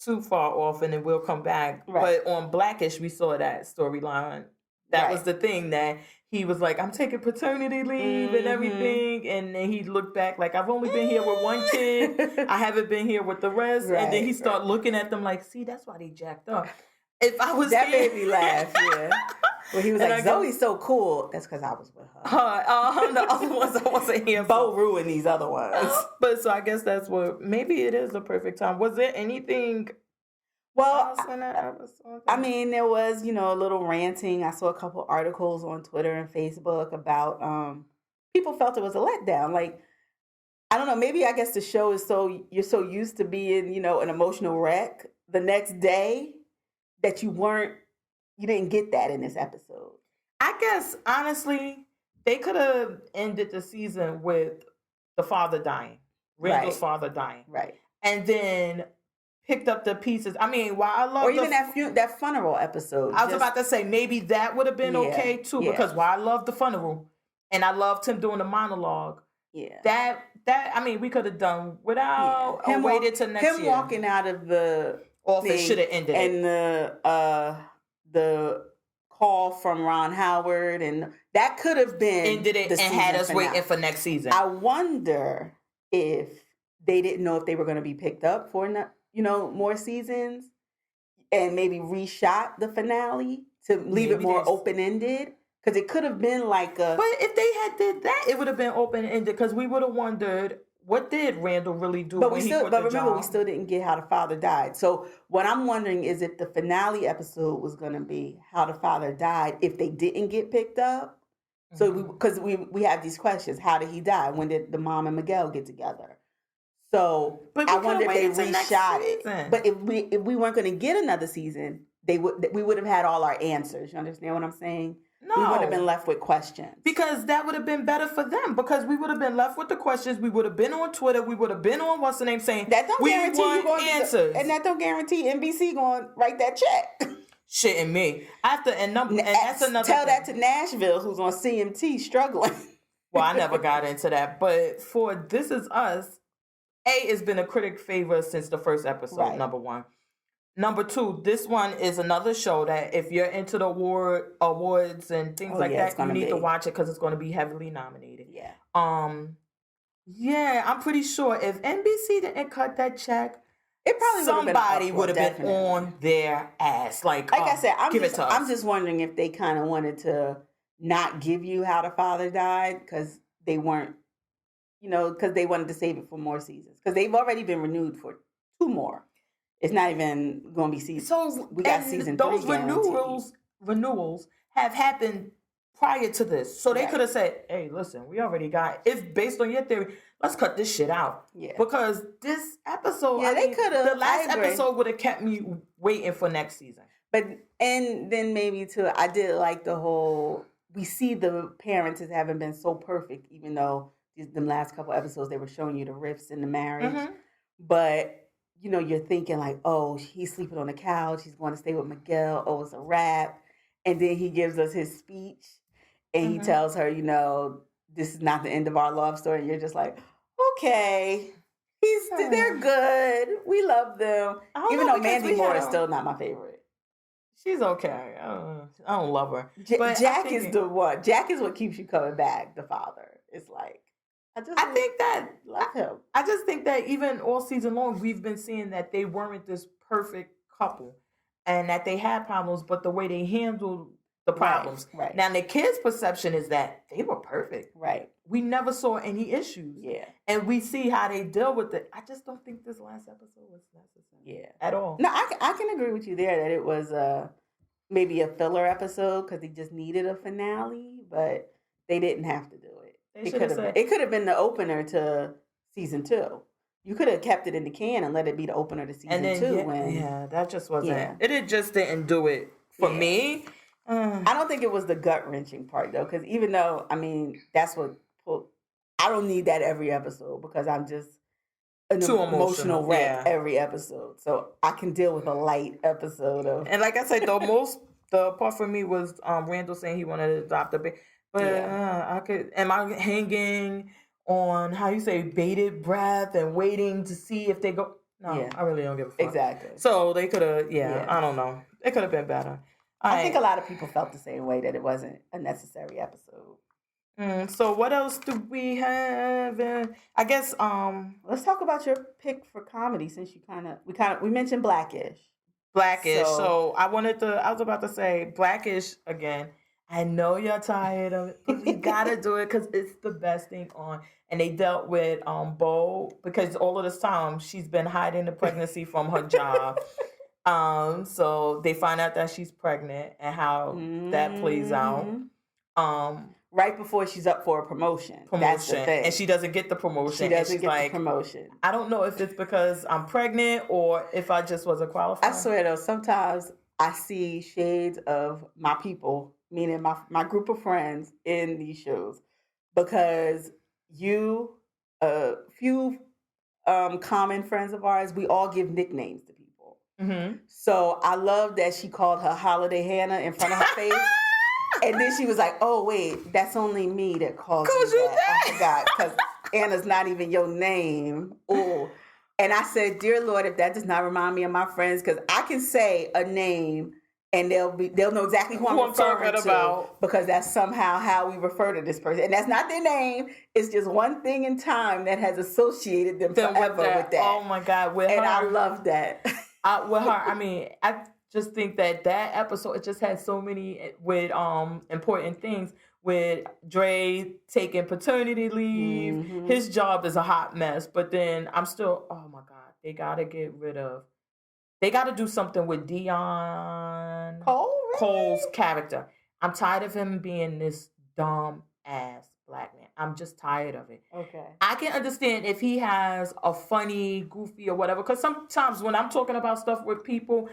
too far off and then we'll come back. Right. But on Blackish, we saw that storyline. That was the thing that he was like, I'm taking paternity leave and everything. And then he looked back like, I've only been here with one kid. I haven't been here with the rest. And then he started looking at them like, see, that's why they jacked up. If I was that made me laugh, yeah. Well, he was like, Zoe's so cool. That's because I was with her. The other ones I wasn't here. Bo ruined these other ones. But so I guess that's what, maybe it is the perfect time. Was there anything else in that episode? I mean, there was, a little ranting. I saw a couple articles on Twitter and Facebook about people felt it was a letdown. Like, I don't know, maybe I guess the show is you're so used to being, an emotional wreck the next day that you didn't get that in this episode. I guess, honestly, they could have ended the season with the father dying. Randall's father dying. Right. And then picked up the pieces. I mean, while I love or even that funeral episode. I was about to say, maybe that would have been okay, too, because while I love the funeral, and I loved him doing the monologue, that I mean, we could have done without or waited till next year. Him walking out of the office should have ended and the call from Ron Howard, and that could have been ended it and had us waiting for next season. I wonder if they didn't know if they were going to be picked up for more seasons, and maybe reshot the finale to leave it more open ended. Because it could have been like a. But if they did that, it would have been open ended. Because we would have wondered, what did Randall really do? But we still didn't get how the father died. So what I'm wondering is if the finale episode was going to be how the father died, if they didn't get picked up. So because we have these questions: how did he die? When did the mom and Miguel get together? So I wonder if they reshot it. But if we weren't going to get another season, we would have had all our answers. You understand what I'm saying? No. We would have been left with questions. Because that would have been better for them. Because we would have been left with the questions. We would have been on Twitter. We would have been on what's the name saying that don't guarantee you going answers. And that don't guarantee NBC going to write that check. Shitting me. And that's another Tell that to Nashville, who's on CMT struggling. Well, I never got into that. But for This Is Us, it's been a critic favorite since the first episode, number one. Number two, this one is another show that if you're into the awards and things like that, you need to watch it because it's going to be heavily nominated. Yeah. Yeah, I'm pretty sure if NBC didn't cut that check, it probably somebody would have been on their ass. Like I said, I'm just wondering if they kind of wanted to not give you how the father died because they weren't, because they wanted to save it for more seasons because they've already been renewed for 2 more. It's not even going to be season. So we got season 3. Those renewals have happened prior to this, so they could have said, "Hey, listen, we already got. If based on your theory, let's cut this shit out." Yeah. Because this episode, they could have. The last episode would have kept me waiting for next season. And then maybe too, I did like the whole. We see the parents as having been so perfect, even though the last couple episodes they were showing you the rifts in the marriage, but. You're thinking like, oh, he's sleeping on the couch. He's going to stay with Miguel. Oh, it's a wrap. And then he gives us his speech and he tells her, this is not the end of our love story. And you're just like, okay, they're good. We love them. Even though Mandy Moore is still not my favorite. She's okay. I don't love her. But Jack is the one. Jack is what keeps you coming back. The father. It's like. I just think that even all season long, we've been seeing that they weren't this perfect couple. and that they had problems, but the way they handled the problems. Right. Now, the kids' perception is that they were perfect. Right. We never saw any issues. Yeah. And we see how they deal with it. I just don't think this last episode was necessary. Yeah. At all. No, I can agree with you there that it was maybe a filler episode because he just needed a finale, but they didn't have to do it. It could have been the opener to season 2. You could have kept it in the can and let it be the opener to season 2. Yeah, that just wasn't. Yeah. It just didn't do it for me. I don't think it was the gut wrenching part though, because even though that's what I don't need that every episode because I'm just an too emotional wreck every episode, so I can deal with a light episode of. And like I said, the part for me was Randall saying he wanted to adopt a baby, but I could. Am I hanging on how you say bated breath and waiting to see if they go? No, I really don't give a fuck. Exactly. So they could have. I don't know. It could have been better. I think a lot of people felt the same way, that it wasn't a necessary episode. So what else do we have? I guess let's talk about your pick for comedy, since we mentioned Blackish. So I was about to say Blackish again. I know you're tired of it, but we gotta do it because it's the best thing on. And they dealt with Bo, because all of this time she's been hiding the pregnancy from her job. So they find out that she's pregnant and how that plays out. Right before she's up for a promotion. That's the thing. And she doesn't get the promotion. She doesn't get the promotion. I don't know if it's because I'm pregnant or if I just wasn't qualified. I swear though, sometimes I see shades of my people, meaning my group of friends in these shows, because a few common friends of ours, we all give nicknames to people. Mm-hmm. So I love that she called her Holiday Hannah in front of her face. And then she was like, "Oh wait, that's only me that calls you that. I forgot, because Anna's not even your name." Oh, and I said, "Dear Lord, if that does not remind me of my friends, because I can say a name and they'll know exactly who I'm referring to about, because that's somehow how we refer to this person, and that's not their name. It's just one thing in time that has associated them forever with that. Oh my God, I love that. With her, I just think that episode, it just had so many with important things, with Dre taking paternity leave. Mm-hmm. His job is a hot mess, but then I'm still, oh my God, they gotta do something with Dion Cole's character. I'm tired of him being this dumb ass black man. I'm just tired of it. Okay. I can understand if he has a funny, goofy or whatever, because sometimes when I'm talking about stuff with people,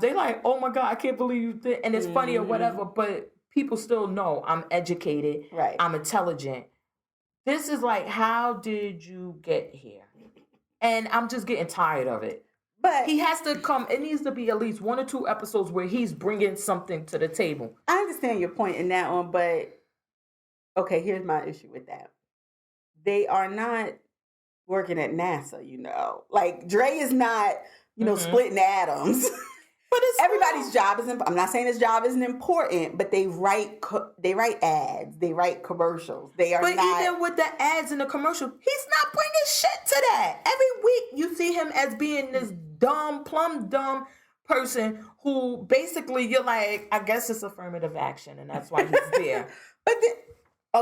they like, "Oh my God, I can't believe you did," and it's funny or whatever, but people still know I'm educated, right? I'm intelligent. This is like, how did you get here? And I'm just getting tired of it. But he has to come. It needs to be at least 1 or 2 episodes where he's bringing something to the table. I understand your point in that one, but okay, here's my issue with that. They are not working at NASA, Like, Dre is not, splitting atoms. But everybody's job isn't. I'm not saying his job isn't important, but they write ads, they write commercials. They are. But even with the ads and the commercial, he's not bringing shit to that. Every week you see him as being this plumb dumb person who basically you're like, I guess it's affirmative action, and that's why he's there. But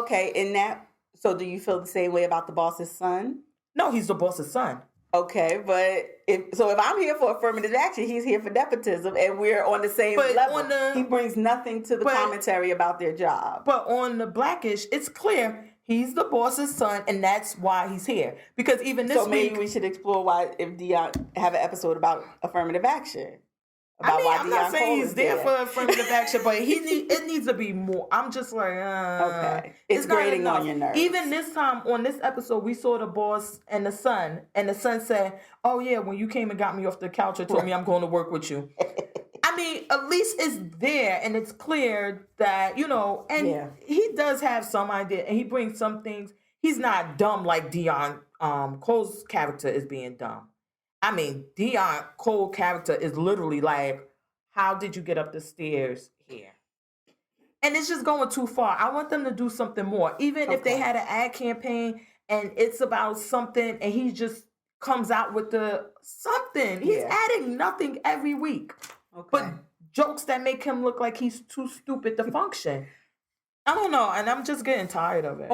in that, so do you feel the same way about the boss's son? No, he's the boss's son. Okay, but if I'm here for affirmative action, he's here for nepotism, and we're on the same level. He brings nothing to the commentary about their job. But on the Blackish, it's clear he's the boss's son, and that's why he's here. Because even this week, maybe we should explore why, if Dion have an episode about affirmative action. I'm not saying he's there for affirmative action, but it needs to be more. I'm just like, okay, it's grating on your nerves. Even this time on this episode, we saw the boss and the son said, "Oh yeah, when you came and got me off the couch and told me I'm going to work with you." At least it's there and it's clear that he does have some idea and he brings some things. He's not dumb like Dion Cole's character is being dumb. Dion Cole character is literally like, how did you get up the stairs here? And it's just going too far. I want them to do something more. Even if they had an ad campaign and it's about something and he just comes out with something. He's adding nothing every week. but jokes that make him look like he's too stupid to function. I don't know, and I'm just getting tired of it.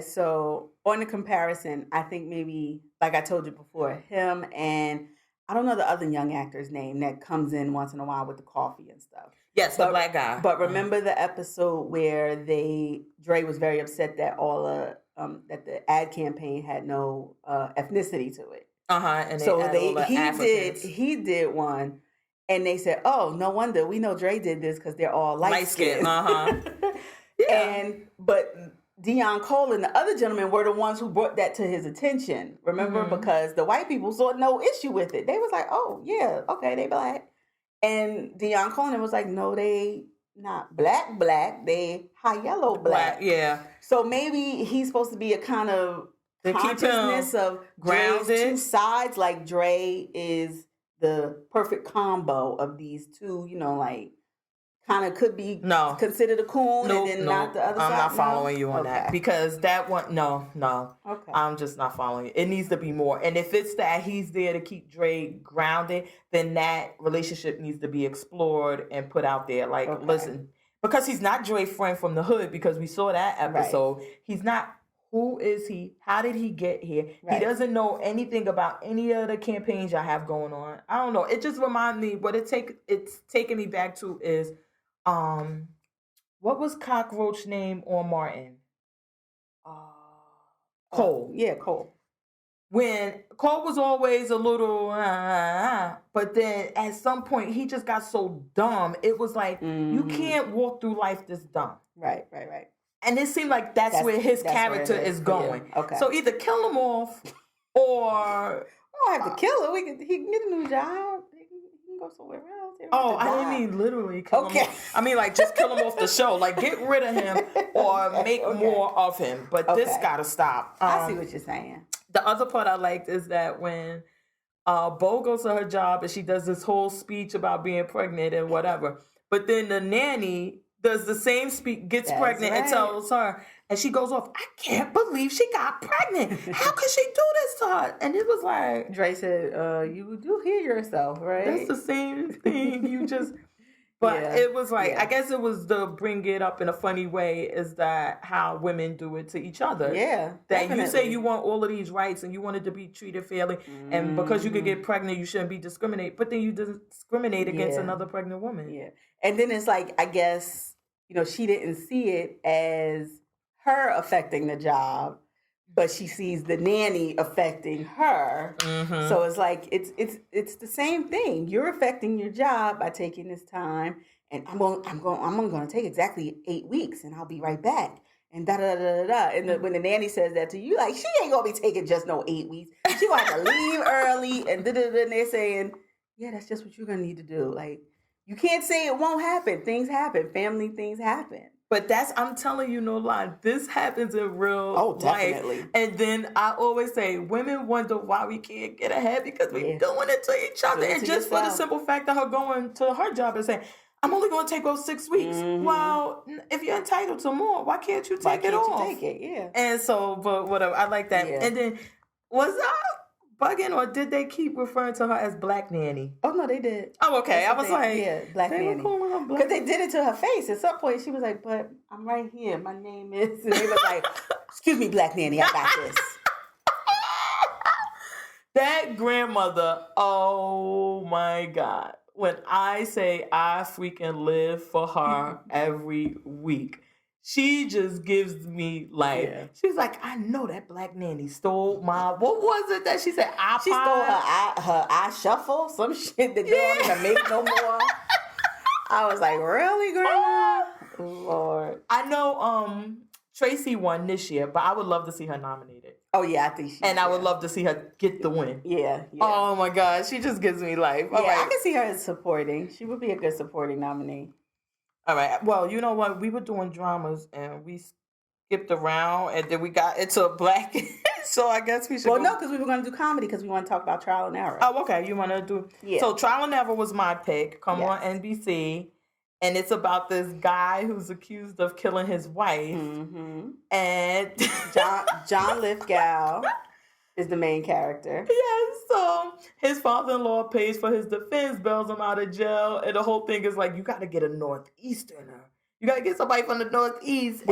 So on the comparison, I think maybe, like I told you before, him and I don't know the other young actor's name that comes in once in a while with the coffee and stuff. Yes, the black guy. But remember the episode where Dre was very upset that that the ad campaign had no ethnicity to it. And he did one, and they said, "Oh, no wonder we know Dre did this because they're all light skinned." But Deion Cole and the other gentlemen were the ones who brought that to his attention. Remember, because the white people saw no issue with it. They was like, "Oh yeah, okay, they black," and Deion Cole was like, "No, they not black. They high yellow black." Yeah. So maybe he's supposed to be a kind of consciousness of Dre's two sides. Like Dre is the perfect combo of these two. Like. Kind of could be considered a coon and then not the other side. I'm not following you on that because that one, no. Okay. I'm just not following you. It needs to be more. And if it's that he's there to keep Dre grounded, then that relationship needs to be explored and put out there. Like, listen, because he's not Dre's friend from the hood, because we saw that episode. Right. He's not. Who is he? How did he get here? Right. He doesn't know anything about any of the campaigns y'all have going on. I don't know. It just reminds me, what it's taking me back to is, what was Cockroach name on Martin? Cole. Yeah, Cole. When Cole was always a little, but then at some point he just got so dumb. It was like, you can't walk through life this dumb. Right. And it seemed like that's where his character is going. Yeah. Okay. So either kill him off or... I don't have to kill him. He can get a new job. Go somewhere else. I didn't mean literally kill him off. I mean, like, just kill him off the show. Like, get rid of him or make more of him. But this got to stop. I see what you're saying. The other part I liked is that when Bo goes to her job and she does this whole speech about being pregnant and whatever, but then the nanny does the same speech, gets pregnant and tells her, and she goes off, "I can't believe she got pregnant. How could she do this to her?" And it was like... Dre said, you do hear yourself, right? That's the same thing. You just... But it was like, I guess it was to bring it up in a funny way, is that how women do it to each other. Yeah, that definitely. You say you want all of these rights and you wanted to be treated fairly, and because you could get pregnant, you shouldn't be discriminated. But then you discriminate against another pregnant woman. Yeah. And then it's like, I guess, she didn't see it as her affecting the job, but she sees the nanny affecting her. Mm-hmm. So it's like it's the same thing. You're affecting your job by taking this time, and I'm going to take exactly 8 weeks, and I'll be right back. And da da da da da. And when the nanny says that to you, like, she ain't gonna be taking just no 8 weeks. She gonna have to leave early, and da da da. And they're saying, yeah, that's just what you're gonna need to do. Like, you can't say it won't happen. Things happen. Family things happen. But I'm telling you, no lie, this happens in real life. And then I always say, women wonder why we can't get ahead because we're doing it to each other. And just for the simple fact of her going to her job and saying, I'm only going to take off 6 weeks. Mm-hmm. Well, if you're entitled to more, why can't you take it off? And so, but whatever, I like that. Yeah. And then, was I bugging, or did they keep referring to her as Black Nanny? Oh, no, they did. Oh, okay. I was Black Nanny. Because they did it to her face. At some point, she was like, but I'm right here. My name is... And they was like, excuse me, Black Nanny, I got this. That grandmother, oh, my God. When I say I freaking live for her every week, she just gives me life. Yeah. She's like, I know that Black Nanny stole my... What was it that she said? iPod? She stole her iShuffle, some shit that don't even make no more. I was like, really, Grandma? Oh, Lord. I know Tracy won this year, but I would love to see her nominated. Oh, yeah, I think she And I would love to see her get the win. Yeah. Oh, my God. She just gives me life. All right. I can see her as supporting. She would be a good supporting nominee. All right. Well, you know what? We were doing dramas, and we skipped around, and then we got into Black. So I guess we should. Well, no, because we were going to do comedy because we want to talk about Trial and Error. Oh, okay. You want to do? Yeah. So Trial and Error was my pick. Come on NBC, and it's about this guy who's accused of killing his wife, and John Lithgow is the main character. Yeah, so his father-in-law pays for his defense, bails him out of jail, and the whole thing is like, you got to get a Northeasterner. You got to get somebody from the Northeast.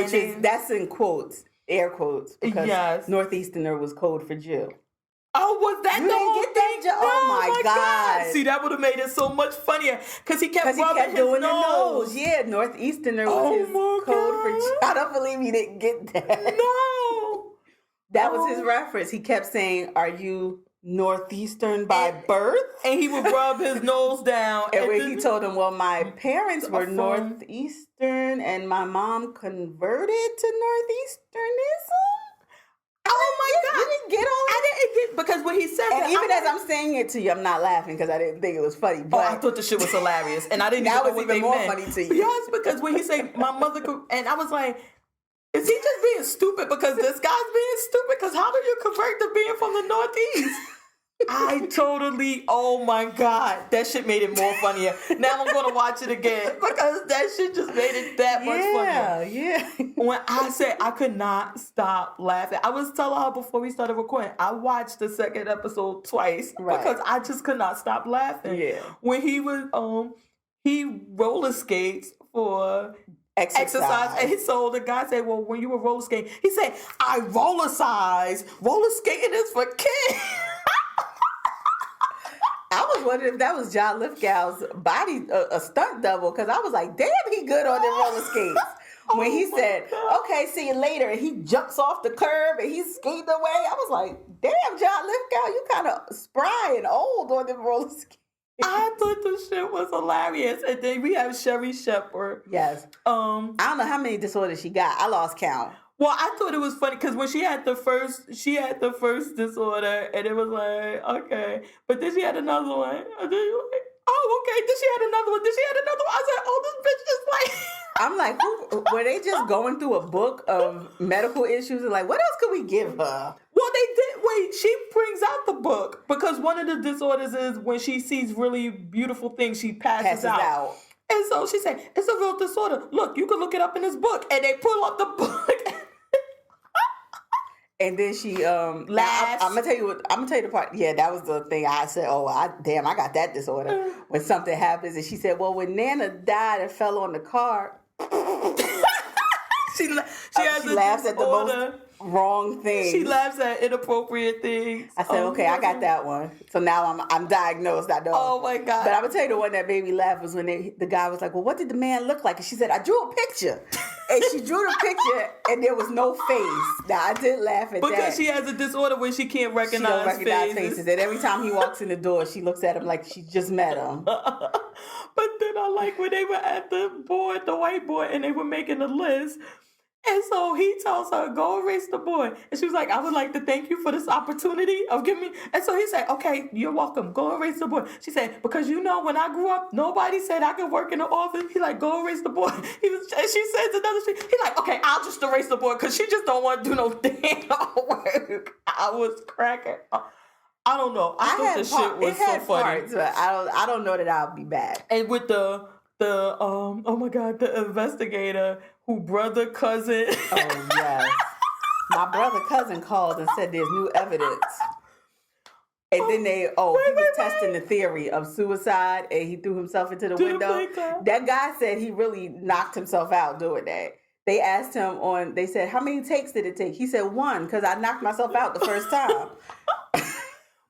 That's in quotes, air quotes, because yes. Northeasterner was code for Jew. Oh, was that you the didn't whole get that thing? Oh my God. See, that would have made it so much funnier because he kept rubbing his doing nose. The nose. Yeah, Northeasterner was his code for Jew. I don't believe you didn't get that. No. That was his reference. He kept saying, "Are you Northeastern by birth?" And he would rub his nose down. And when he told him, "Well, my parents were Northeastern, and my mom converted to Northeasternism." Oh my God! You didn't get all that? I didn't get because when he said that, even as I'm saying it to you, I'm not laughing because I didn't think it was funny. But I thought the shit was hilarious, and I didn't. That even was know what even more meant. funny to you. Yes, because when he said my mother could, and I was like, is he just being stupid because this guy's being stupid? Because how do you convert to being from the Northeast? I totally, oh my God, that shit made it more funnier. Now I'm going to watch it again because that shit just made it that much funnier. Yeah. When I said I could not stop laughing, I was telling her before we started recording, I watched the second episode twice because I just could not stop laughing. Yeah. When he was, he roller skates for exercise. And so the guy said, well, when you were roller skating, he said, I roller size. Roller skating is for kids. I was wondering if that was John Lithgow's body, a stunt double, because I was like, damn, he good on the roller skates. When he said, okay, see you later, and he jumps off the curb and he's skating away, I was like, damn, John Lithgow, you kind of spry and old on the roller skates. I thought the shit was hilarious. And then we have Sherry Shepherd. Yes. I don't know how many disorders she got. I lost count. Well, I thought it was funny because when she had the first disorder, and it was like, okay. But then she had another one. And then you're like, oh, okay. Then she had another one. Then she had another one. I said, oh, this bitch is like... I'm like, were they just going through a book of medical issues and like, what else could we give her? Well, they did. Wait, she brings out the book because one of the disorders is when she sees really beautiful things, she passes out. And so she said, it's a real disorder. Look, you can look it up in this book. And they pull up the book. And then she laughs. I'm gonna tell you the part. Yeah, that was the thing I said. Oh, I got that disorder. When something happens, and she said, "Well, when Nana died and fell on the car, she laughs at the most wrong things. She laughs at inappropriate things." I said, "Okay, I got that one." So now I'm diagnosed. I know. Oh my God! But I'm gonna tell you the one that made me laugh was when the guy was like, "Well, what did the man look like?" And she said, "I drew a picture." And she drew the picture, and there was no face. Now I did laugh at that because she has a disorder where she can't recognize faces. And every time he walks in the door, she looks at him like she just met him. But then I like when they were at the whiteboard, and they were making a list. And so he tells her, go erase the board. And she was like, I would like to thank you for this opportunity of giving me. And so he said, okay, you're welcome. Go erase the board. She said, because when I grew up, nobody said I could work in the office. He's like, go erase the board. And she says another thing. He's like, okay, I'll just erase the board because she just don't want to do no damn work. I was cracking. I don't know. I thought the shit was so funny. Parts, but I don't know that I'll be back. And with the oh my God, the investigator who brother cousin. Oh yes. My brother cousin called and said there's new evidence. And then he was testing the theory of suicide and he threw himself into the window. That guy said he really knocked himself out doing that. They asked him they said, how many takes did it take? He said 1, because I knocked myself out the first time.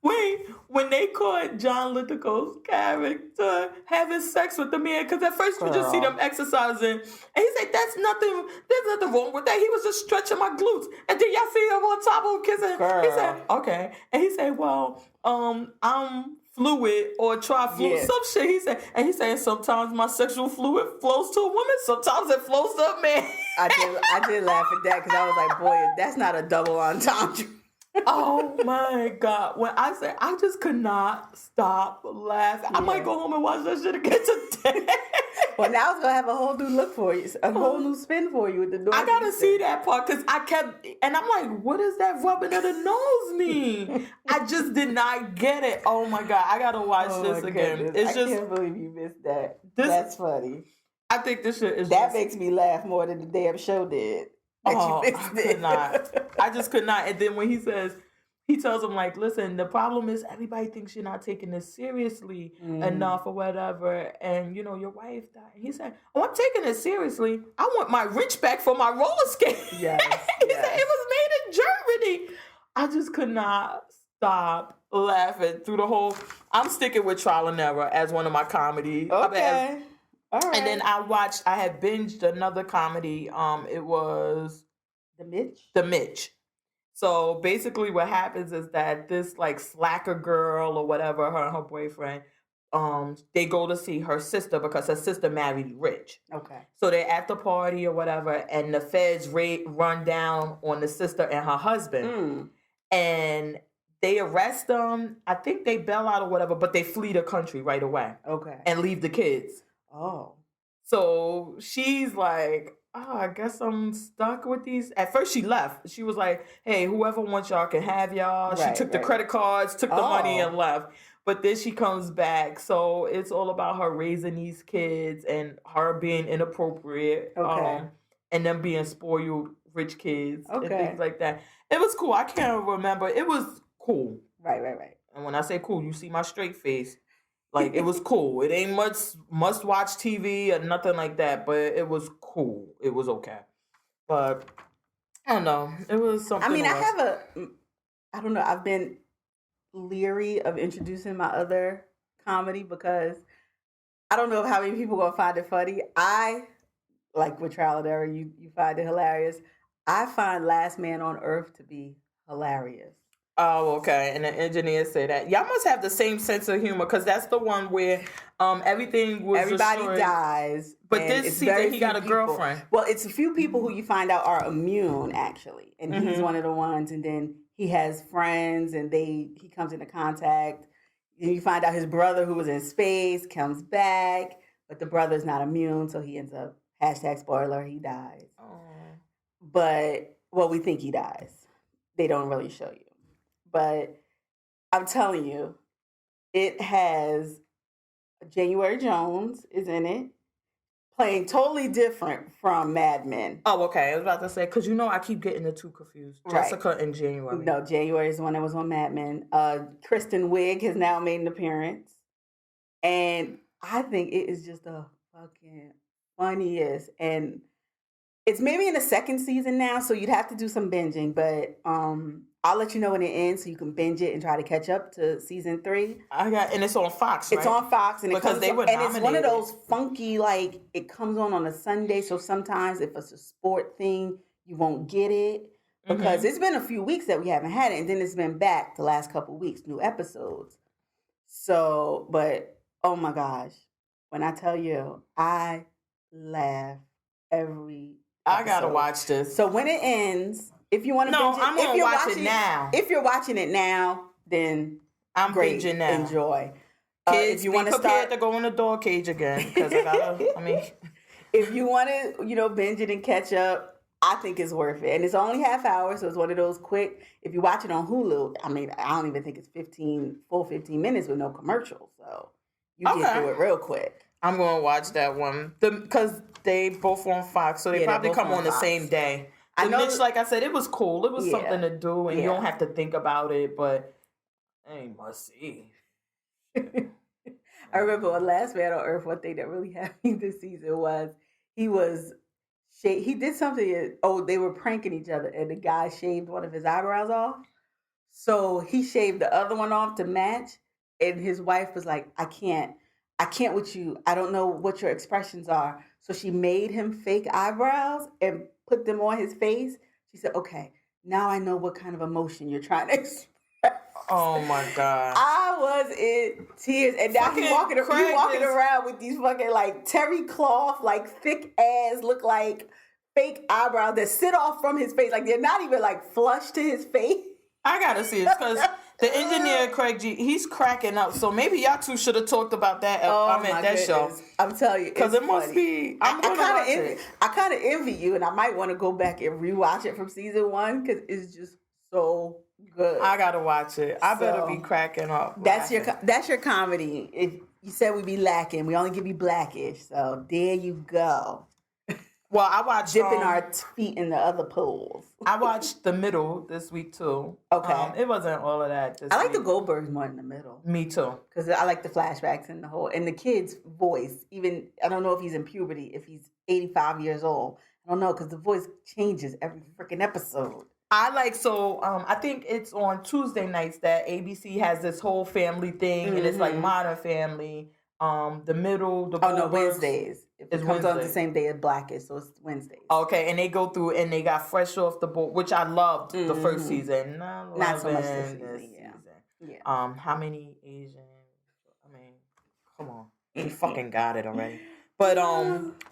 Wait, when they caught John Lithgow's character having sex with the man, because at first you just see them exercising, and he said, there's nothing wrong with that. He was just stretching my glutes. And then y'all see him on top of him kissing. Girl. He said, okay. And he said, well, I'm fluid or tri-fluid, some shit. He said, sometimes my sexual fluid flows to a woman, sometimes it flows to a man. I did laugh at that because I was like, boy, that's not a double entendre. Oh my God. When I say I just could not stop laughing. I might go home and watch that shit again today. Well, now it's going to have a whole new look for you. A whole new spin for you with the Northeastern. I got to see that part because I kept, and I'm like, what does that rubbing of the nose mean? I just did not get it. Oh my God. I got to watch this again. I can't believe you missed that. That's funny. I think this shit is That makes me laugh more than the damn show did. I could not. I just could not. And then when he says, he tells him like, listen, the problem is everybody thinks you're not taking this seriously enough or whatever, and your wife died. He said, oh, I'm taking it seriously. I want my rich back for my roller skate. Yes, He said it was made in Germany. I just could not stop laughing through the whole. I'm sticking with Trial and Error as one of my comedy. Okay. All right. And then I had binged another comedy. It was The Mitch. So basically what happens is that this like slacker girl or whatever, her and her boyfriend, they go to see her sister because her sister married rich. Okay. So they're at the party or whatever, and the feds run down on the sister and her husband. And they arrest them. I think they bail out or whatever, but they flee the country right away. Okay. And leave the kids. Oh. So she's like, oh, I guess I'm stuck with these. At first she left. She was like, hey, whoever wants y'all can have y'all. She took the credit cards, took the money and left. But then she comes back. So it's all about her raising these kids and her being inappropriate. And them being spoiled rich kids and things like that. It was cool. I can't remember. It was cool. Right. And when I say cool, you see my straight face. Like, it was cool. It ain't much must-watch TV or nothing like that, but it was cool. It was okay. But, I don't know. It was something I mean, else. I don't know. I've been leery of introducing my other comedy because I don't know how many people are going to find it funny. I, like with Trial and Error, you find it hilarious. I find Last Man on Earth to be hilarious. Oh, okay. And the engineers say that. Y'all must have the same sense of humor because that's the one where everybody dies. But this season he got a girlfriend. Well, it's a few people who you find out are immune, actually. And he's one of the ones. And then he has friends and he comes into contact. And you find out his brother who was in space comes back. But the brother's not immune. So he ends up, #spoiler, he dies. Oh. But, well, we think he dies. They don't really show you. But I'm telling you, it has January Jones is in it, playing totally different from Mad Men. Oh, okay. I was about to say, because I keep getting the two confused. Jessica and January. No, January is the one that was on Mad Men. Kristen Wiig has now made an appearance. And I think it is just the fucking funniest. And it's maybe in the second season now, so you'd have to do some binging. But I'll let you know when it ends so you can binge it and try to catch up to season 3. And it's on Fox, right? It's on Fox. And because they were nominated. And it's one of those funky, like, it comes on a Sunday. So sometimes if it's a sport thing, you won't get it. Because it's been a few weeks that we haven't had it. And then it's been back the last couple of weeks, new episodes. So, but, oh my gosh. When I tell you, I laugh every I gotta watch this. So when it ends, if you want to binge it, I'm gonna watch it now. If you're watching it now, then I'm binging now. Enjoy. Kids, if you want to prepared to go in the dog cage again because I gotta. If you want to, binge it and catch up, I think it's worth it. And it's only half hour, so it's one of those quick. If you watch it on Hulu, I don't even think it's 15 minutes with no commercials. So you get through it real quick. I'm gonna watch that one because they both on Fox, so they probably come on the same day. I know, Mitch, like I said, it was cool. It was something to do, and you don't have to think about it. But I must see. I remember on Last Man on Earth, one thing that really happened me this season was he did something. They were pranking each other, and the guy shaved one of his eyebrows off. So he shaved the other one off to match, and his wife was like, I can't with you. I don't know what your expressions are. So she made him fake eyebrows and put them on his face. She said, okay, now I know what kind of emotion you're trying to express. Oh my God. I was in tears. And now he's walking around with these fucking like terry cloth, like thick ass, look like fake eyebrows that sit off from his face. Like they're not even like flush to his face. I gotta see it because the engineer Craig G, he's cracking up. So maybe y'all two should have talked about that. That show. I'm telling you, because it must be. I kind of envy you, and I might want to go back and rewatch it from season 1 because it's just so good. I gotta watch it. I better be cracking up. That's your comedy. If you said we'd be lacking, we only give you Blackish. So there you go. Well, I watched dipping our feet in the other pools. I watched The Middle this week too. Okay. It wasn't all of that. I like the Goldbergs more in The Middle. Me too. Because I like the flashbacks and the kid's voice. Even, I don't know if he's in puberty, if he's 85 years old. I don't know, because the voice changes every freaking episode. I think it's on Tuesday nights that ABC has this whole family thing, and it's like Modern Family. The Middle, the Goldbergs. Wednesdays. It comes on the same day as Blackish, so it's Wednesdays. Okay, and they go through and they got Fresh Off the Boat, which I loved the first season. Not so much this season. Yeah. How many Asian? I mean, come on, we fucking got it already. But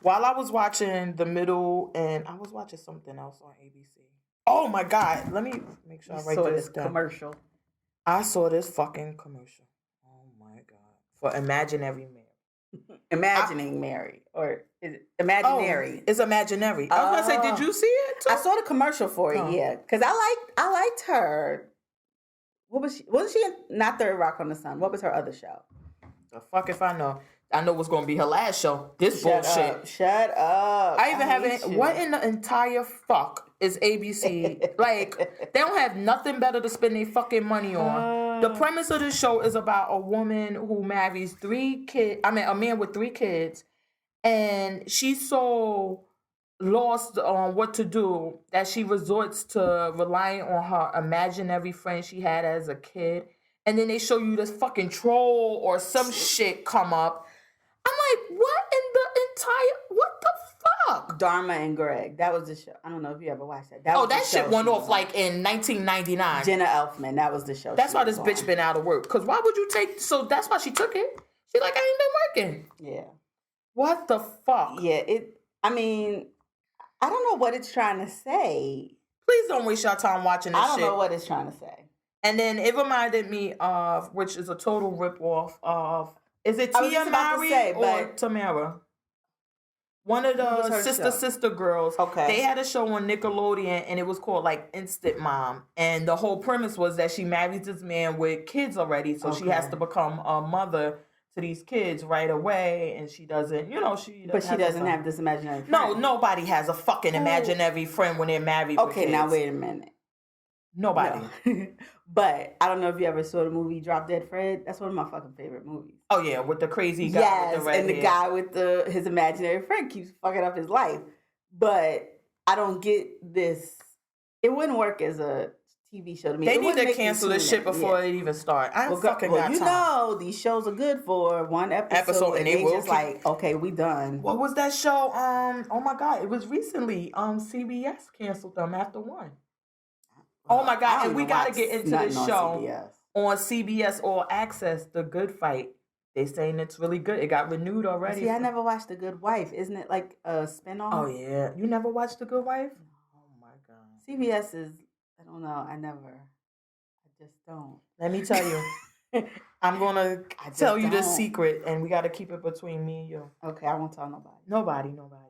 while I was watching The Middle, and I was watching something else on ABC. Oh my God! Let me make sure I write this down. Commercial. I saw this fucking commercial. Oh my God! For Imaginary Mary. Imagining Mary, or is it Imaginary? Oh, it's Imaginary. I was gonna say, did you see it too? I saw the commercial for it, yeah, because I liked her. What was she? Wasn't she in not Third Rock from the Sun? What was her other show? The fuck if I know. I know what's gonna be her last show. This bullshit. Shut up. I even haven't. What in the entire fuck is ABC? Like, they don't have nothing better to spend their fucking money on. The premise of the show is about a woman who marries a man with 3 kids, and she's so lost on what to do that she resorts to relying on her imaginary friend she had as a kid. And then they show you this fucking troll or some shit come up. I'm like, what the fuck? Dharma and Greg. That was the show. I don't know if you ever watched that. That shit went off like in 1999. Jenna Elfman. That was the show. That's why this bitch been out of work. Because why would you so that's why she took it. She's like, I ain't been working. Yeah. What the fuck? Yeah, I don't know what it's trying to say. Please don't waste your time watching this shit. I don't know what it's trying to say. And then it reminded me of, which is a total ripoff of, is it Tia Mowry or Tamara? One of the sister girls. Okay. They had a show on Nickelodeon, and it was called like Instant Mom. And the whole premise was that she marries this man with kids already, so she has to become a mother to these kids right away, and she doesn't, But she doesn't have this imaginary friend. No, nobody has a fucking imaginary friend when they're married with kids. Okay, now wait a minute. Nobody. No. But I don't know if you ever saw the movie Drop Dead Fred. That's one of my fucking favorite movies. Oh yeah, with the crazy guy with the red hair. Guy with his imaginary friend keeps fucking up his life. But I don't get this. It wouldn't work as a TV show to me. They need to cancel this shit before it even starts. I don't fucking got time. These shows are good for one episode and they just like, okay, we done. What was that show? Oh my God, it was recently. CBS canceled them after one. Oh my God, and we got to get into this show on CBS All Access, The Good Fight. They saying it's really good. It got renewed already. See, I never watched The Good Wife. Isn't it like a spinoff? Oh yeah, you never watched The Good Wife? Oh my God. CBS is, I don't know. I just don't. Let me tell you. I'm going to tell you this secret, and we got to keep it between me and you. Okay, I won't tell nobody. Nobody.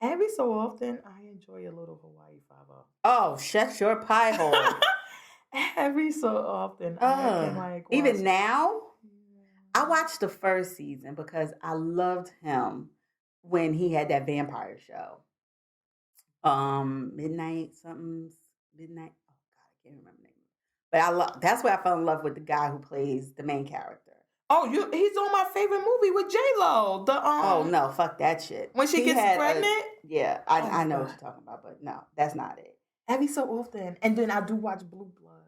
Every so often, I enjoy a little Hawaii 5-0. Oh, shut your pie hole. Every so often, I can like even now, I watched the first season because I loved him when he had that vampire show. Midnight. Oh God, I can't remember the name. But that's where I fell in love with the guy who plays the main character. Oh, he's on my favorite movie with J-Lo. Oh no, fuck that shit. When she gets pregnant? I know what you're talking about, but no, that's not it. Every so often. And then I do watch Blue Bloods.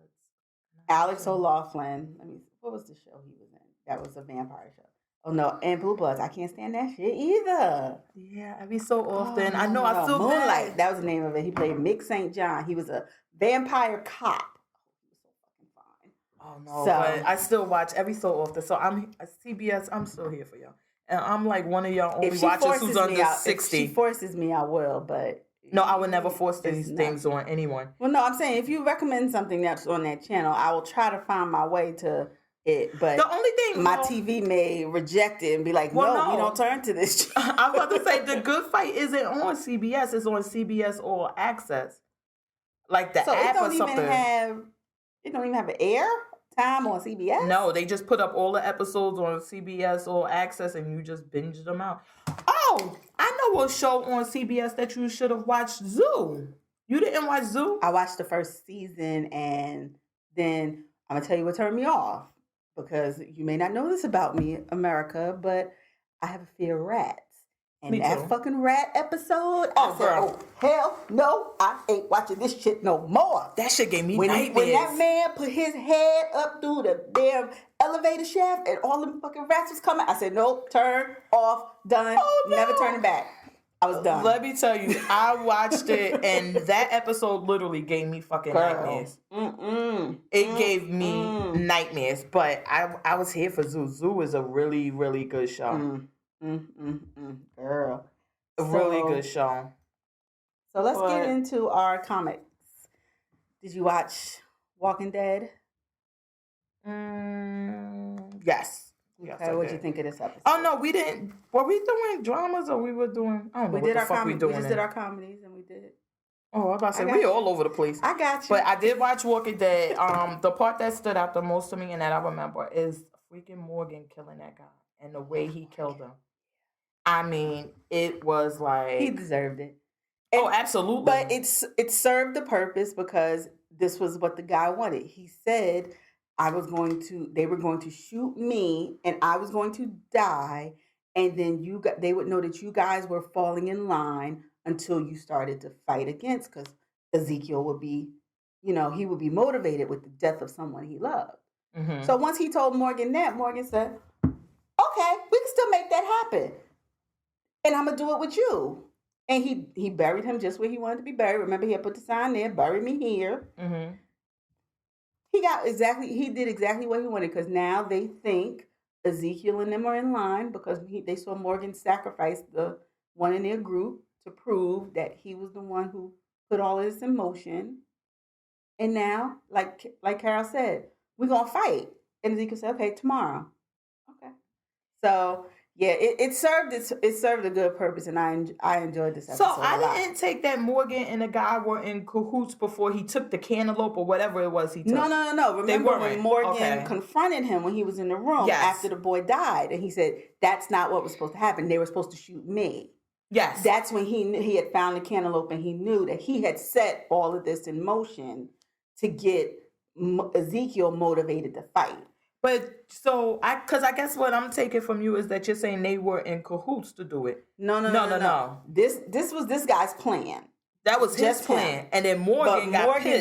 Alex O'Loughlin. What was the show he was in? That was a vampire show. Oh no, and Blue Bloods. I can't stand that shit either. Yeah, every so often. I know I feel Moonlight. bad. That was the name of it. He played Mick St. John. He was a vampire cop. Oh no, but I still watch every so often. So I'm CBS. I'm still here for y'all, and I'm like one of y'all only watchers who's under 60. If she forces me, I will. But no, I would never force these things on anyone. Well, no, I'm saying if you recommend something that's on that channel, I will try to find my way to it. But the only thing my TV may reject it and be like, no, we don't turn to this. I was about to say The Good Fight isn't on CBS. It's on CBS All Access, like the app or something. It don't even have an air time on CBS? No, they just put up all the episodes on CBS All Access and you just binge them out. Oh, I know a show on CBS that you should have watched, Zoo. You didn't watch Zoo? I watched the first season, and then I'm going to tell you what turned me off, because you may not know this about me, America, but I have a fear of rats. And Me that too. fucking rat episode, Oh, I said, girl. oh, hell no, I ain't watching this shit no more. That shit gave me When nightmares. that man put his head up through the damn elevator shaft and all them fucking rats was coming, I said, nope, turn off, done, Oh, no. never turning back. I was done. Let me tell you, I watched it, and that episode literally gave me fucking nightmares. It gave me nightmares, but I was here for Zoo. Zoo is a really, really good show. Girl. A really good show. So let's get into our comics. Did you watch Walking Dead? Yes. Okay, what'd you think of this episode? Oh no, we didn't. Were we doing dramas or we were doing? I don't know. We did our comedies. We just did our comedies, and we did. Oh, I was about to say we all over the place. I got you. But I did watch Walking Dead. The part that stood out the most to me and that I remember is freaking Morgan killing that guy and the way he killed him. I mean, it was like he deserved it. And, oh, absolutely. But it served the purpose, because this was what the guy wanted. He said, they were going to shoot me and I was going to die, and then they would know that you guys were falling in line until you started to fight against, because Ezekiel would be, he would be motivated with the death of someone he loved. Mm-hmm. So once he told Morgan that, Morgan said, okay, we can still make that happen. And I'm going to do it with you. And he buried him just where he wanted to be buried. Remember, he had put the sign there, bury me here. Mm-hmm. He did exactly what he wanted, because now they think Ezekiel and them are in line, because they saw Morgan sacrifice the one in their group to prove that he was the one who put all of this in motion. And now, like Carol said, we're going to fight. And Ezekiel said, okay, tomorrow. Okay. So... yeah, it served a good purpose, and I enjoyed this episode. So I didn't take that Morgan and the guy were in cahoots before he took the cantaloupe or whatever it was he took. No. Remember when Morgan confronted him when he was in the room after the boy died, and he said that's not what was supposed to happen. They were supposed to shoot me. Yes, that's when he had found the cantaloupe, and he knew that he had set all of this in motion to get Ezekiel motivated to fight. But so because I guess what I'm taking from you is that you're saying they were in cahoots to do it. No. This was this guy's plan. That was his plan. And then Morgan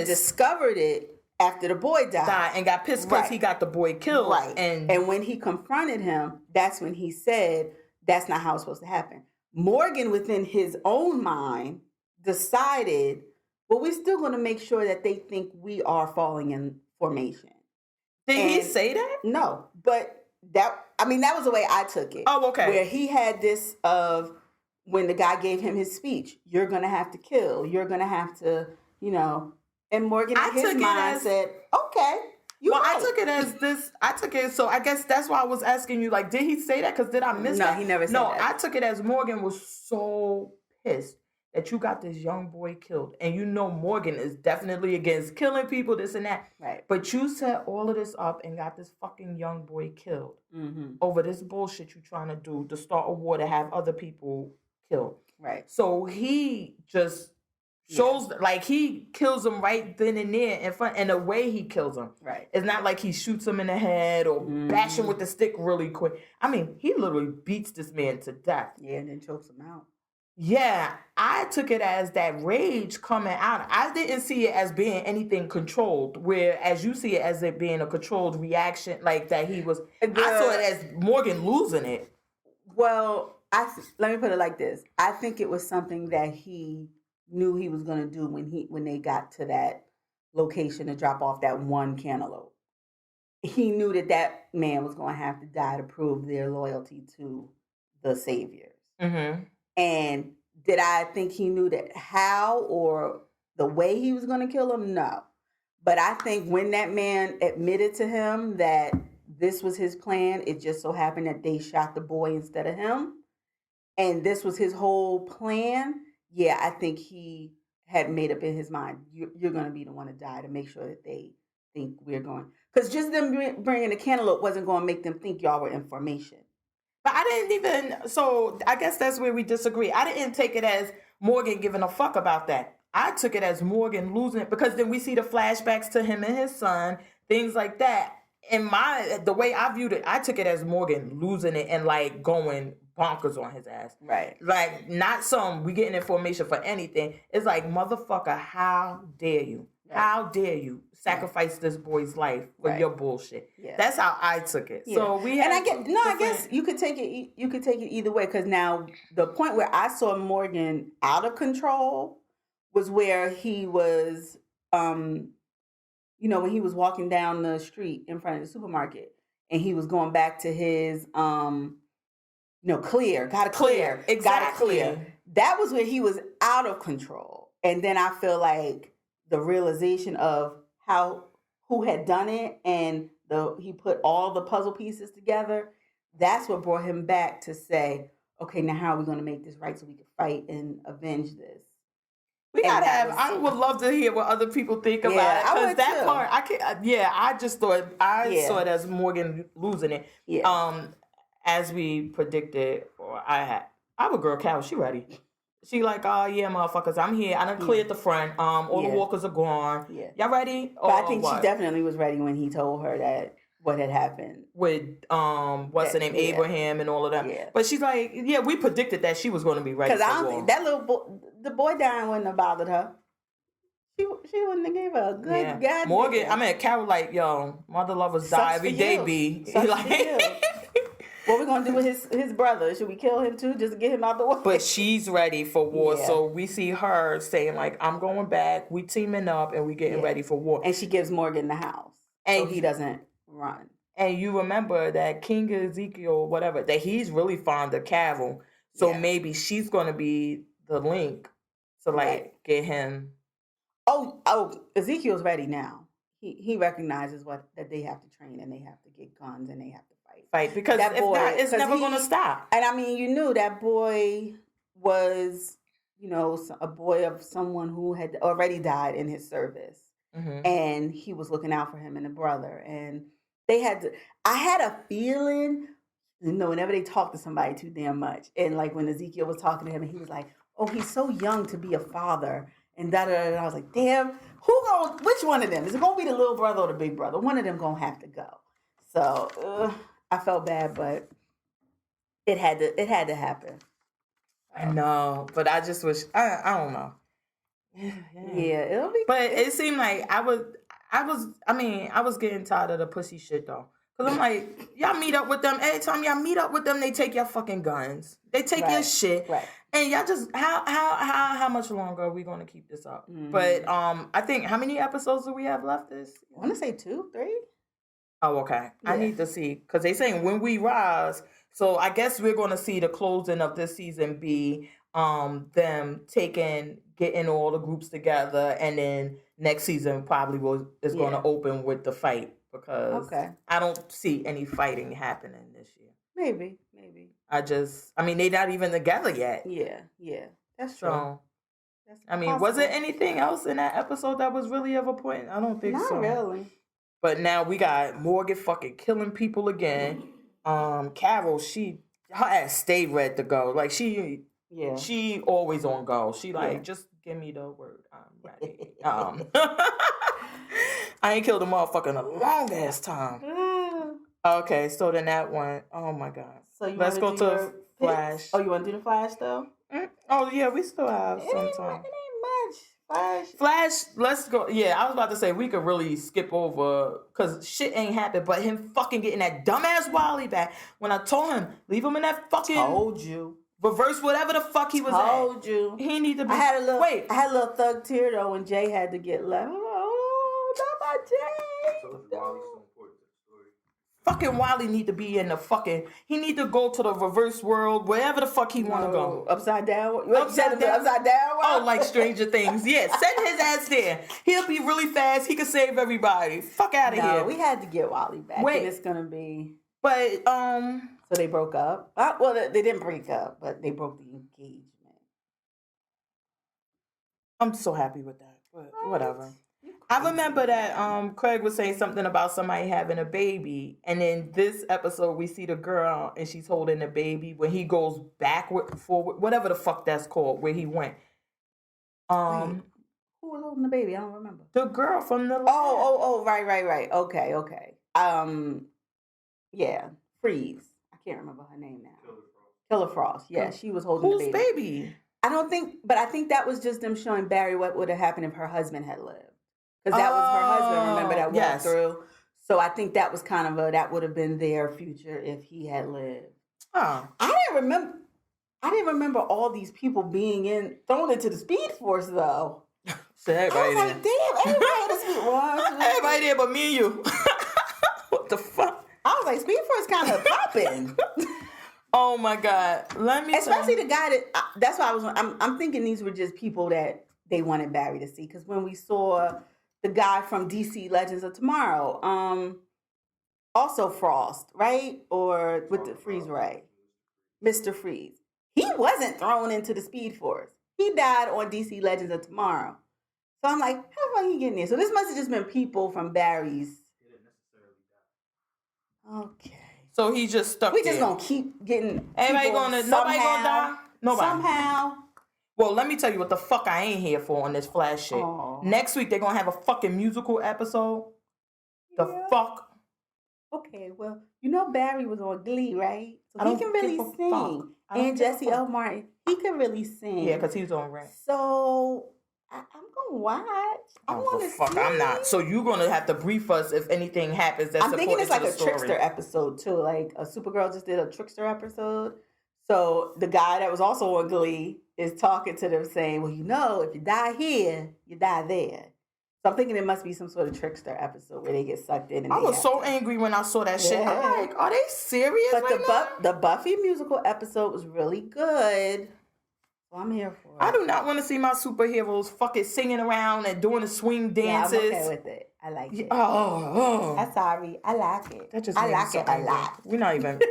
discovered it after the boy died and got pissed because he got the boy killed. Right. And when he confronted him, that's when he said that's not how it's supposed to happen. Morgan, within his own mind, decided, well, we're still going to make sure that they think we are falling in formation. Did he say that? No, but that was the way I took it. Oh, okay. Where he had this of when the guy gave him his speech, you're going to have to kill. You're going to have to, and Morgan in his mind said, okay. I took it as this. So I guess that's why I was asking you, like, did he say that? Because did I miss that? No, he never said that. No, I took it as Morgan was so pissed that you got this young boy killed. And Morgan is definitely against killing people, this and that. Right. But you set all of this up and got this fucking young boy killed over this bullshit you trying to do to start a war to have other people killed. Right. So he just shows, like, he kills him right then and there in front, and the way he kills him. Right. It's not like he shoots him in the head or bash him with the stick really quick. I mean, he literally beats this man to death. Yeah, and then chokes him out. Yeah, I took it as that rage coming out. I didn't see it as being anything controlled, whereas you see it as it being a controlled reaction, like that he was. I saw it as Morgan losing it. Well, let me put it like this. I think it was something that he knew he was going to do when they got to that location to drop off that one cantaloupe. He knew that man was going to have to die to prove their loyalty to the Saviors. Mm-hmm. And did I think he knew that how or the way he was going to kill him? No. But I think when that man admitted to him that this was his plan, it just so happened that they shot the boy instead of him, and this was his whole plan, yeah, I think he had made up in his mind, you're going to be the one to die, to make sure that they think we're going. Because just them bringing the cantaloupe wasn't going to make them think y'all were in formation. But I didn't even. So I guess that's where we disagree. I didn't take it as Morgan giving a fuck about that. I took it as Morgan losing it because then we see the flashbacks to him and his son, things like that. And the way I viewed it, I took it as Morgan losing it and like going bonkers on his ass. Right. Like not we getting information for anything. It's like, motherfucker, how dare you? Right. How dare you sacrifice this boy's life for your bullshit? Yeah. That's how I took it. Yeah. So we had I guess you could take it. You could take it either way because now the point where I saw Morgan out of control was where he was, when he was walking down the street in front of the supermarket and he was going back to his, clear. Got to clear. Exactly. Got to clear. That was where he was out of control, and then I feel like the realization of who had done it and he put all the puzzle pieces together, that's what brought him back to say, okay, now how are we going to make this right so we can fight and avenge this? We gotta I would love to hear what other people think about it. Because that part, I just thought, saw it as Morgan losing it. Yeah. As we predicted, or I have a girl, Cal, she ready. She like, oh yeah, motherfuckers, I'm here. I done cleared the front. All the walkers are gone. Yeah. Y'all ready? But I think she definitely was ready when he told her that what had happened with what's the name, Abraham and all of that. Yeah. But she's like, yeah, we predicted that she was going to be ready. Because I don't think that little boy, the boy dying wouldn't have bothered her. She wouldn't have gave her a good God. Morgan, Carol, like, yo, mother lovers die every day, B. Like, what we gonna do with his brother? Should we kill him too, just to get him out the way? But she's ready for war, so we see her saying like, "I'm going back. We teaming up, and we getting ready for war." And she gives Morgan the house, and so he doesn't run. And you remember that King Ezekiel, whatever, that he's really fond of Carol, so maybe she's gonna be the link to get him. Oh, Ezekiel's ready now. He recognizes that they have to train and they have to get guns and they have to fight because if not, it's never going to stop. And I mean, you knew that boy was, a boy of someone who had already died in his service, and he was looking out for him and a brother. And they had to. I had a feeling, whenever they talk to somebody too damn much, and like when Ezekiel was talking to him, and he was like, "Oh, he's so young to be a father," and da da da. I was like, "Damn, which one of them is it going to be, the little brother or the big brother? One of them going to have to go." So. I felt bad, but it had to happen. I know, but I just wish I don't know. Yeah, it'll be. But it seemed like I was getting tired of the pussy shit though, cause I'm like, y'all meet up with them. Every time y'all meet up with them, they take your fucking guns. They take your shit, and y'all just how much longer are we gonna keep this up? Mm-hmm. But I think how many episodes do we have left? I want to say 2, 3. Oh, okay. Yeah. I need to see, because they saying when we rise, so I guess we're going to see the closing of this season be them getting all the groups together, and then next season probably is going to open with the fight, because I don't see any fighting happening this year. Maybe. They're not even together yet. Yeah, that's true. So, was there anything else in that episode that was really of a point? I don't think so. Not really. But now we got Morgan fucking killing people again. Carol, her ass stayed ready to go. Like she always on go. She like, just give me the word. I'm ready. I ain't killed a motherfucker in a long ass time. Okay, so then that one, oh my God. So let's go to Flash. Oh, you want to do the Flash though? Oh yeah, we still have some time. It ain't much. Flash, let's go. Yeah, I was about to say we could really skip over because shit ain't happened, but him fucking getting that dumbass Wally back. When I told him, leave him in that fucking. Told you. Reverse whatever the fuck he was Told you. He need to be. I had a little thug tear though when Jay had to get left. Oh, not my Jay. So it's Wally's so important. Fucking Wally need to be in the fucking. He need to go to the reverse world, wherever the fuck he want to go. Upside down. Upside down. Oh, like Stranger Things. Yeah, send his ass there. He'll be really fast. He can save everybody. Fuck out of here. We had to get Wally back. Wait, and it's gonna be. But So they broke up. Well, they didn't break up, but they broke the engagement. I'm so happy with that. But whatever. I remember that Craig was saying something about somebody having a baby, and in this episode we see the girl and she's holding the baby when he goes backward, forward, whatever the fuck that's called, where he went. Wait, who was holding the baby? I don't remember. The girl from the lab. Right. Okay. Yeah, Freeze. I can't remember her name now. Killer Frost. Yeah, she was holding the baby. Whose baby? I think that was just them showing Barry what would have happened if her husband had lived. Because that was her husband, remember, that walked through. So I think that was kind of that would have been their future if he had lived. Oh. I didn't remember all these people being thrown into the Speed Force though. So everybody I was like, damn, everybody in the Speed Force. Everybody there but me and you. What the fuck? I was like, Speed Force kind of popping. Oh my God. Especially the guy that's why I'm thinking these were just people that they wanted Barry to see. Because when we saw the guy from DC Legends of Tomorrow, also Frost, right? Or with the Freeze Ray, Mr. Freeze. He wasn't thrown into the Speed Force. He died on DC Legends of Tomorrow. So I'm like, how the fuck he getting there? So this must have just been people from Barry's. Okay. So he just stuck We just gonna keep getting nobody gonna die? Nobody. Somehow. Well, let me tell you what the fuck I ain't here for on this Flash shit. Aww. Next week they're gonna have a fucking musical episode. The fuck? Okay, well, you know Barry was on Glee, right? So he can really sing. Fuck. And Jesse L. Martin, he can really sing. Yeah, because he's on Rent. So I'm gonna watch. I want to see. I'm not. So you're gonna have to brief us if anything happens. That's I'm thinking it's like a story. Trickster episode too. Like a Supergirl just did a Trickster episode. So the guy that was also on Glee is talking to them saying, well, you know, if you die here, you die there. So I'm thinking it must be some sort of Trickster episode where they get sucked in. And I was so angry when I saw that shit. I'm like, are they serious? But the Buffy musical episode was really good. So I'm here for it. I do not want to see my superheroes fucking singing around and doing the swing dances. Yeah, I'm okay with it. I like it. Oh. I'm sorry. I like it. That just I made like me so it angry. a lot. We're not even.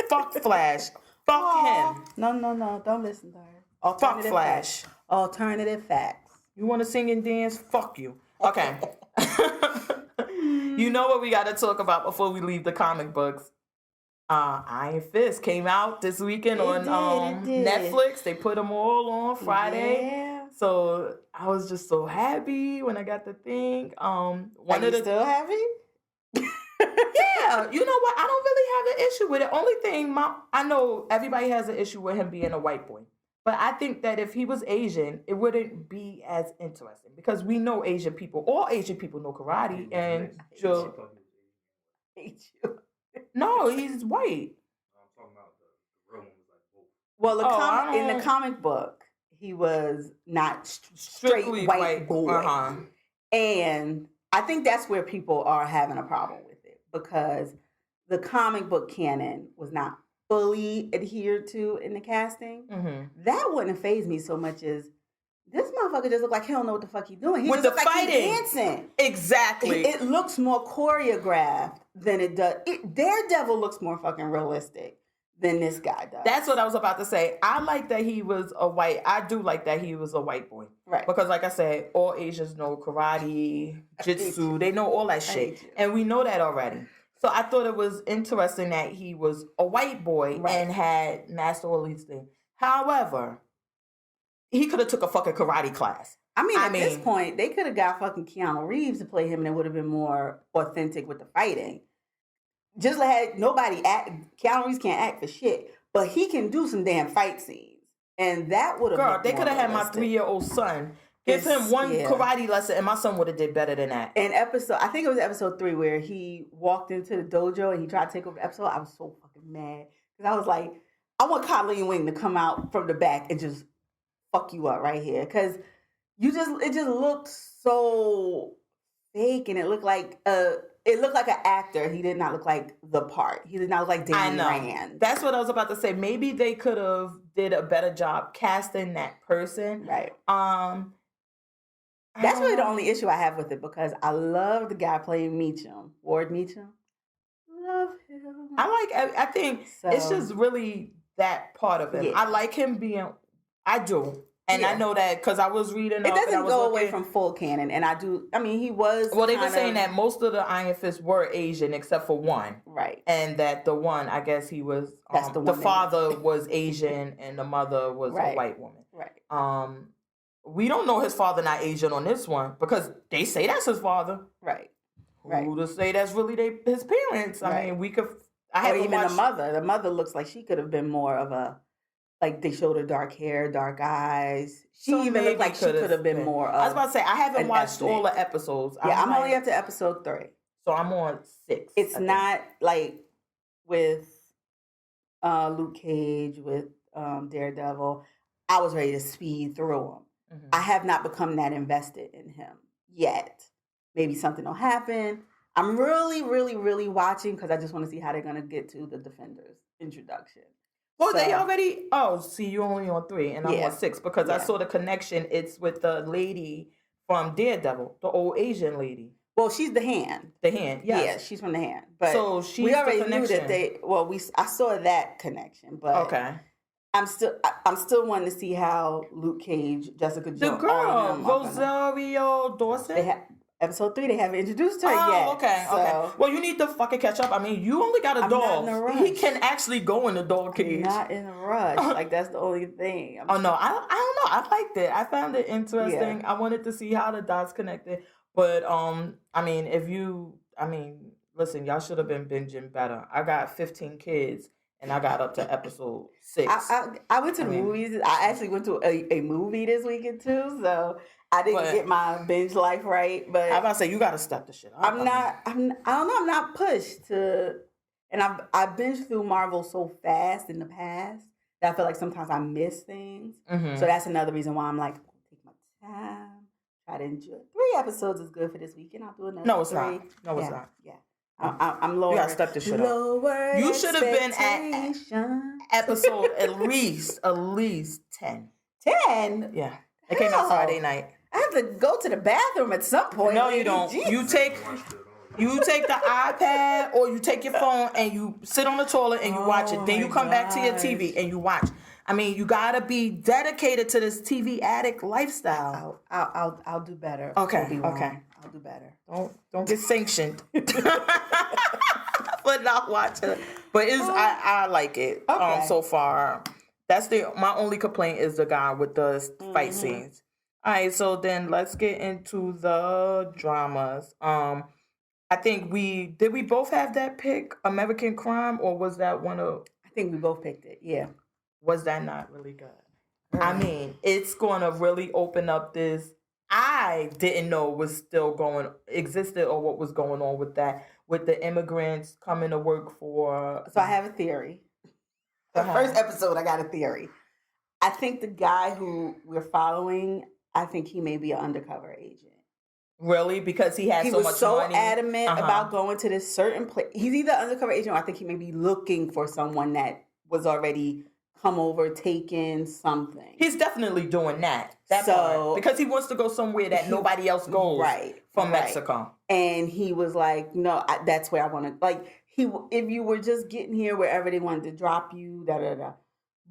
Fuck Flash. Fuck him. No. Don't listen to her. Fuck Flash. Facts. Alternative facts. You want to sing and dance? Fuck you. Okay. You know what we got to talk about before we leave the comic books? Iron Fist came out this weekend on Netflix. They put them all on Friday. Yeah. So I was just so happy when I got the thing. Still happy? Yeah, you know what? I don't really have an issue with it. Only thing, I know everybody has an issue with him being a white boy. But I think that if he was Asian, it wouldn't be as interesting. Because we know Asian people. All Asian people know karate. And Joe... No, he's white. I'm talking about the real one was like both. Well, in the comic book, he was not straight white boy. Uh-huh. And I think that's where people are having a problem with it. Because the comic book canon was not fully adhered to in the casting. Mm-hmm. That wouldn't faze me so much as this motherfucker just look like he don't know what the fuck he doing. He with just the look fighting, like he dancing. Exactly. It looks more choreographed than it does. Daredevil looks more fucking realistic than this guy does. That's what I was about to say. I like that he was a white. I do like that he was a white boy, right? Because, like I said, all Asians know karate, jitsu. They know all that shit, and we know that already. So I thought it was interesting that he was a white boy and had mastered all these things. However, he could have took a fucking karate class. I mean, at this point, they could have got fucking Keanu Reeves to play him, and it would have been more authentic with the fighting. Just like nobody act. Keanu Reeves can't act for shit, but he can do some damn fight scenes, and that would have. Girl, they could have had my 3-year-old son. Give him one karate lesson, and my son would have did better than that. I think it was episode 3 where he walked into the dojo and he tried to take over the episode. I was so fucking mad because I was like, I want Colleen Wing to come out from the back and just fuck you up right here because it just looked so fake, and it looked like an actor. He did not look like the part. He did not look like Danny Rand. That's what I was about to say. Maybe they could have did a better job casting that person. Right. That's really the only issue I have with it because I love the guy playing Meacham, Ward Meacham. Love him. I think it's just really that part of him. Yeah. I like him being. I do. And Yeah. I know that because I was reading. It up and I doesn't was go away looking- from full canon, and he was. Well, they were kind saying of- that most of the Iron Fists were Asian except for one. Right. And that the one, I guess he was, That's the the one that- father was Asian and the mother was a Right. white woman. Right. We don't know his father not Asian on this one because they say that's his father. Right. Who to say that's really his parents? I Right. mean, we could. I Or haven't even watched the mother. The mother looks like she could have been more of a, like they showed her dark hair, dark eyes. She So even maybe looked like she could have been more of. I was about to say I haven't an watched ethnic. all the episodes. Yeah, I'm like- only up to episode 3. So I'm on 6. It's I think. not like with Luke Cage, with Daredevil. I was ready to speed through them. Mhm. I have not become that invested in him yet. Maybe something will happen. I'm really, really, really watching because I just want to see how they're going to get to the Defenders introduction. Well, they So- already. Oh, see, you're only on 3, and I'm Yeah. on 6 because I Yeah. saw the connection. It's with the lady from Daredevil, the old Asian lady, Well, she's the Hand. the Hand. Yeah, Yes. she's from the Hand. But So she's we already the knew connection. that they. Well, I saw that connection, but Okay. I'm still wanting to see how Luke Cage, Jessica Jones, The all girl, of them are gonna- Rosario Dawson. They episode 3. They haven't introduced her Oh, yet. okay, so okay. Well, you need to fucking catch up. I mean, you only got a I'm not dog. in a He rush. can actually go in the dog I'm cage. not in a rush. Like that's the only thing. Oh no, I don't know. I liked it. I found it interesting. Yeah. I wanted to see how the dots connected. But I mean, listen, y'all should have been binging better. I got 15 kids and I got up to episode 6. I went to I the mean- movies. I actually went to a movie this weekend too, so I didn't But- get my binge life right. But I'm about to say you gotta step the shit up. I don't know. I'm not pushed to, and I binged through Marvel so fast in the past that I feel like sometimes I miss things. Mhm. So that's another reason why I'm like, take my time, try to enjoy. 3 episodes is good for this weekend. I'll do another. No, it's 3. not. No, it's Yeah, not. Yeah, I'm lower. You gotta step this shit up. Lower. You should have been at expectations. episode at least 10. 10. Yeah. It came out Hell. Friday night. I have to go to the bathroom at some point. No, you lady. don't. Jesus. You take the iPad or you take your phone and you sit on the toilet and you watch it. Oh Then you my come back to your gosh. TV and you watch. I mean, you gotta be dedicated to this TV addict lifestyle. I'll do better. Okay, Obi-Wan. okay. I'll do better. Don't get sanctioned for not watching. But I like it. Okay. So far. That's my only complaint is the guy with the fight Mm-hmm. scenes. All right, so then let's get into the dramas. I think we both have that pick, American Crime, or was that one of I think we both picked it. Yeah. was that not really good? I mean, it's gonna really open up this. I didn't know was still existed or what was going on with that, with the immigrants coming to work for. So I have a theory. The Uh-huh. first episode, I got a theory. I think the guy who we're following, I think he may be an undercover agent. Really, because he had He so was much so money. adamant Uh-huh. about going to this certain place. He's either undercover agent or I think he may be looking for someone that was already come over, taken something. He's definitely doing that. That So- part. Because he wants to go somewhere that nobody else goes. Right. From right. Mexico. And he was like, "No, that's where I want to." Like if you were just getting here wherever they wanted to drop you, da da da.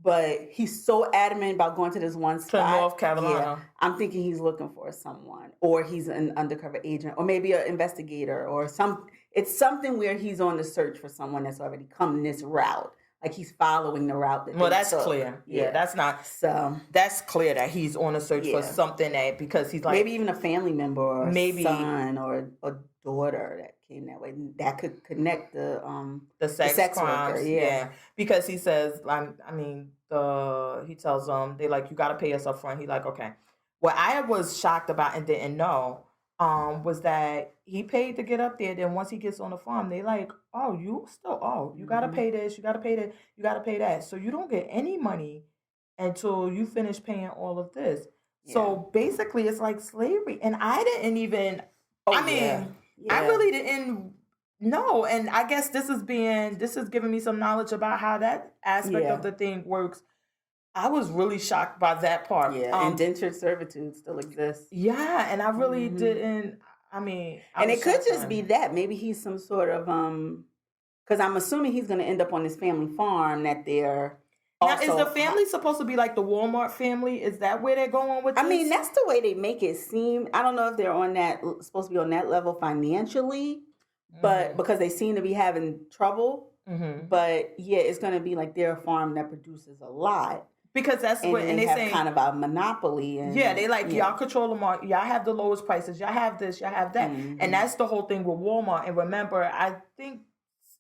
But he's so adamant about going to this one To spot. North Carolina. Yeah, I'm thinking he's looking for someone, or he's an undercover agent, or maybe an investigator, or some. It's something where he's on the search for someone that's already come this route. Like he's following the route that. Well, they that's took. clear. Yeah, that's not. So That's clear that he's on a search for Yeah. something that because he's like maybe even a family member, or Maybe- son, or a daughter that came that way that could connect the the sex sex crimes. worker, yeah. Because he says, he tells them they like you got to pay us up front. He like okay. What I was shocked about and didn't know was that he paid to get up there. Then once he gets on the farm, they like, oh, you got to Mhm. pay this, you got to pay that, you got to pay that. So you don't get any money until you finish paying all of this. So basically, it's like slavery, and I didn't even. Oh, I mean, yeah. I Yeah. really didn't know, and I guess this is giving me some knowledge about how that aspect Yeah. of the thing works. I was really shocked by that part. Yeah, indentured servitude still exists. Yeah, and I really Mhm. didn't. I mean, I And was it could shocked just by be it. that. Maybe he's some sort of because I'm assuming he's going to end up on this family farm that they're Now, is the family supposed to be like the Walmart family? Is that where they're going with this? I mean, that's the way they make it seem. I don't know if they're on that, supposed to be on that level financially, but because they seem to be having trouble. Mm-hmm. But yeah, it's going to be like they're a farm that produces a lot. Because that's what, and they have say kind of a monopoly. And, yeah, they like, y'all control the market. Y'all have the lowest prices. Y'all have this. Y'all have that. Mm-hmm. And that's the whole thing with Walmart. And remember, I think,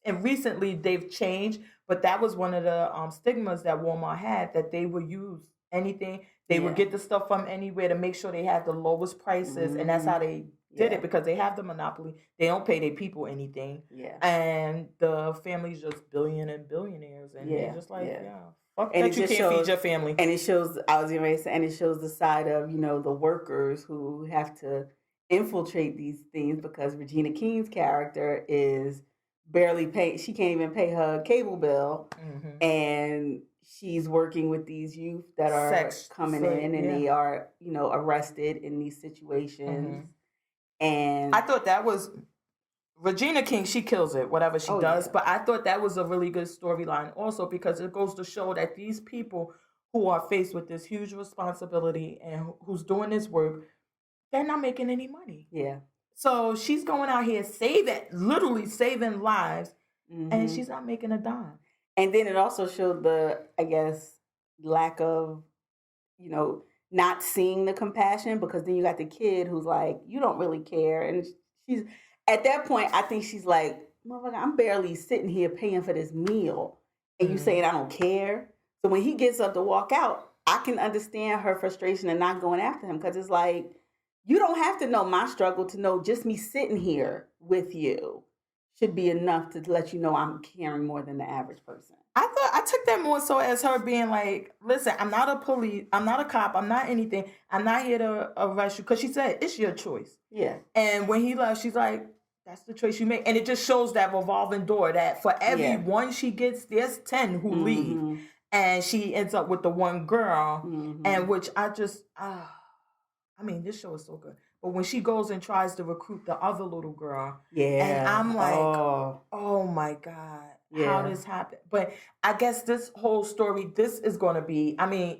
and recently they've changed, but that was one of the stigmas that Walmart had, that they would use anything. They would get the stuff from anywhere to make sure they had the lowest prices. Mm-hmm. And that's how they did it, because they have the monopoly. They don't pay their people anything. Yeah. And the family's just billionaires. And they're just like, fuck and that, you can't feed your family. And it shows, I was going to say, and it shows the side of, the workers who have to infiltrate these things, because Regina King's character is barely paid. She can't even pay her cable bill. Mm-hmm. And she's working with these youth that are coming in, and they are, arrested in these situations. Mm-hmm. And I thought that was Regina King. She kills it, whatever she does. Yeah. But I thought that was a really good storyline also, because it goes to show that these people who are faced with this huge responsibility and who's doing this work, they're not making any money. Yeah. So she's going out here literally saving lives, and she's not making a dime. And then it also showed the, I guess, lack of, not seeing the compassion, because then you got the kid who's like, you don't really care. And she's, at that point, I think she's like, motherfucker, I'm barely sitting here paying for this meal, and you saying I don't care. So when he gets up to walk out, I can understand her frustration and not going after him, because it's like, you don't have to know my struggle to know just me sitting here with you should be enough to let you know I'm caring more than the average person. I took that more so as her being like, listen, I'm not a police, I'm not a cop, I'm not anything. I'm not here to arrest you. Because she said, it's your choice. Yeah. And when he left, she's like, that's the choice you make. And it just shows that revolving door, that for every one she gets, there's 10 who leave. And she ends up with the one girl. And which I just, this show is so good. But when she goes and tries to recruit the other little girl, and I'm like, oh my God, how this happened? But I guess this whole story, this is going to be,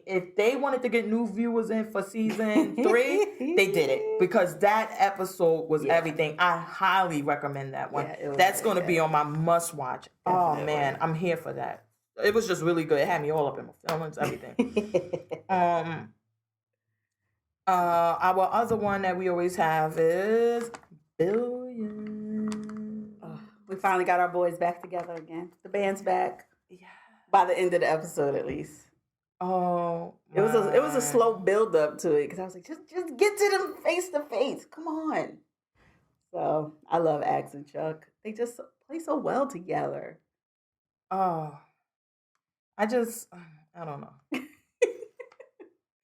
if they wanted to get new viewers in for season 3, they did it, because that episode was everything. I highly recommend that one. That's going to be on my must watch. Definitely. Oh man, I'm here for that. It was just really good. It had me all up in my feelings, everything. Our other one that we always have is Billions. We finally got our boys back together again. The band's back. Yeah. By the end of the episode, at least. Oh, it was a slow build up to it, because I was like, just get to them face to face. Come on. So I love Axe and Chuck. They just play so well together. Oh, I don't know.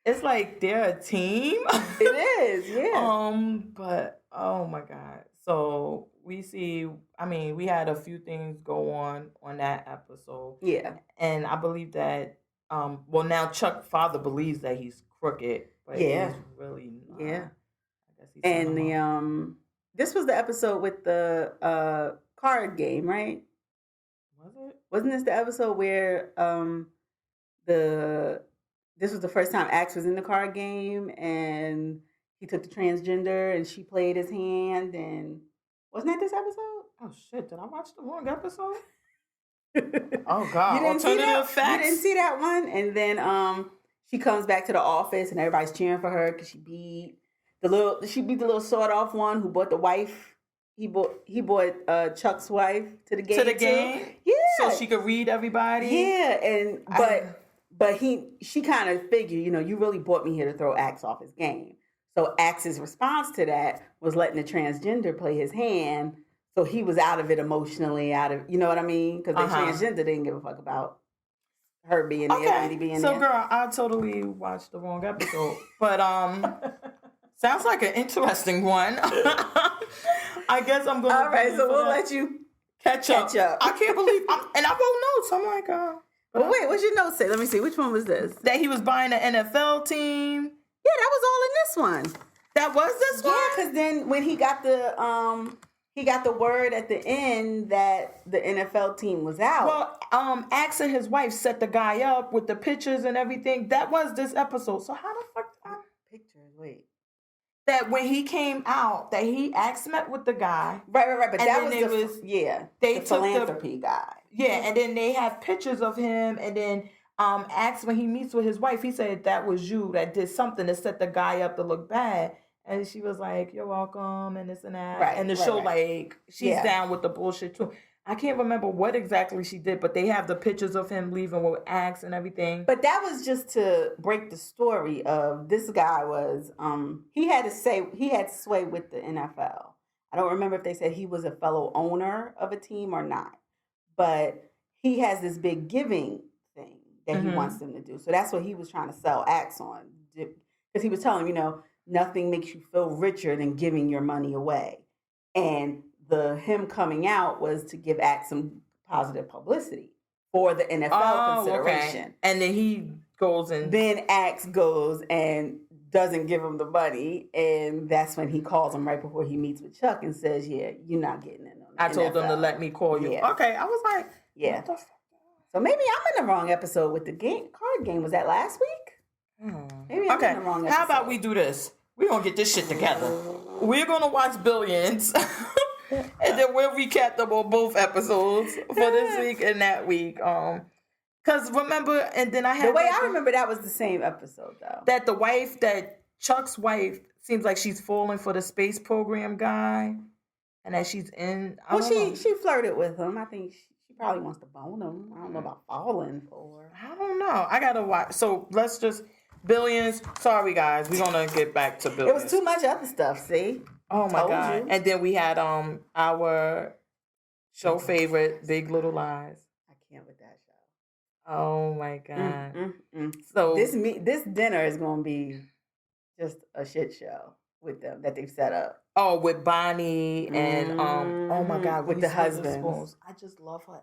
It's like they're a team. It is, yeah. But oh my God. So we see, we had a few things go on that episode. Yeah. And I believe that, now Chuck's father believes that he's crooked, but he's really not. Yeah. I guess he's this was the episode with the card game, right? Was it? Wasn't this the episode where this was the first time Axe was in the card game, and he took the transgender and she played his hand, and wasn't that this episode? Oh shit, did I watch the wrong episode? Oh God. You didn't see that? You didn't see that one? And then she comes back to the office and everybody's cheering for her because she beat the little sawed off one who bought the wife. He bought Chuck's wife to the game. Yeah. So she could read everybody. Yeah, and but she kind of figured, you really brought me here to throw Axe off his game. So Axe's response to that was letting the transgender play his hand. So he was out of it emotionally, you know what I mean? Because the transgender didn't give a fuck about her being there and he being there. So girl, I totally watched the wrong episode. But sounds like an interesting one. I guess I'm going to... All right, so we'll let you catch up. I can't believe... and I wrote notes. I'm like... Well, wait, what's your note say? Let me see. Which one was this? That he was buying an NFL team. Yeah, that was all in this one. That was this one? Yeah, because then when he got the he got the word at the end that the NFL team was out. Well, Axe and his wife set the guy up with the pictures and everything. That was this episode. So how the fuck? Pictures, wait. That when he came out, that Axe met with the guy. Right. But and that then was they the took philanthropy guy. Yeah, and then they have pictures of him, and then Axe, when he meets with his wife, he said that was you that did something to set the guy up to look bad. And she was like, "You're welcome," and this and that. Right, and the show, like, she's down with the bullshit too. I can't remember what exactly she did, but they have the pictures of him leaving with Axe and everything. But that was just to break the story of this guy was he had sway with the NFL. I don't remember if they said he was a fellow owner of a team or not, but he has this big giving thing that he wants them to do. So that's what he was trying to sell Axe on, because he was telling him, nothing makes you feel richer than giving your money away, and him coming out was to give Axe some positive publicity for the NFL consideration. Okay. And then he goes and... Then Axe goes and doesn't give him the money, and that's when he calls him right before he meets with Chuck and says, "Yeah, you're not getting in on the I told NFL. them to let me call you." Yeah. Okay, I was like, yeah. What the fuck? So maybe I'm in the wrong episode with the card game. Was that last week? Maybe I'm in the wrong episode. How about we do this? We're going to get this shit together. We're going to watch Billions. And then we'll recap them on both episodes for this week and that week. Because remember, and then I had... The way I remember that was the same episode, though. That Chuck's wife seems like she's falling for the space program guy. And that she's in... She flirted with him. I think she probably wants to bone him. I don't know about falling for. I don't know. I got to watch. So let's just... Billions. Sorry, guys. We're going to get back to Billions. It was too much other stuff, see? Oh my Told God. you. And then we had our show favorite, Big Little Lies. I can't with that show. Oh my God. So this dinner is going to be just a shit show with them that they've set up. Oh, with Bonnie and oh my God, with the husbands. I just love her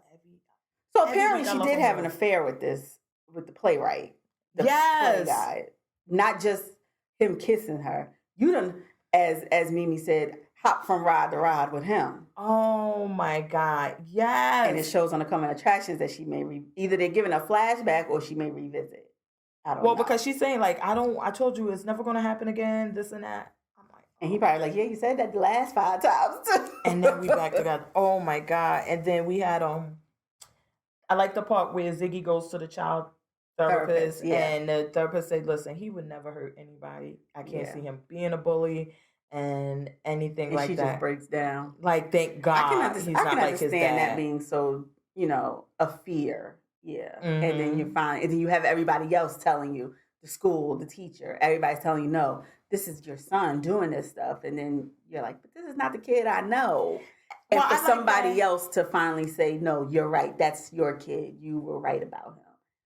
So apparently she did have an affair with the playwright. The play guy. Not just him kissing her. You done, as Mimi said, hop from rod to rod with him. Oh my God, yes. And it shows on the coming attractions that she may either they're giving a flashback or she may revisit. I don't know. Because she's saying like, I told you it's never going to happen again, this and that. I'm like, and he probably like, yeah, you said that the last 5 times. And then we back together. Oh my God. And then we had, I like the part where Ziggy goes to the child therapist and the therapist said, listen, he would never hurt anybody. I can't see him being a bully and anything like that. She just breaks down. Like, thank God I can understand like his dad. That being so, a fear. Yeah. And then you have everybody else telling you, the school, the teacher, everybody's telling you, no, this is your son doing this stuff. And then you're like, but this is not the kid I know. And for somebody else to finally say, no, you're right. That's your kid. You were right about him.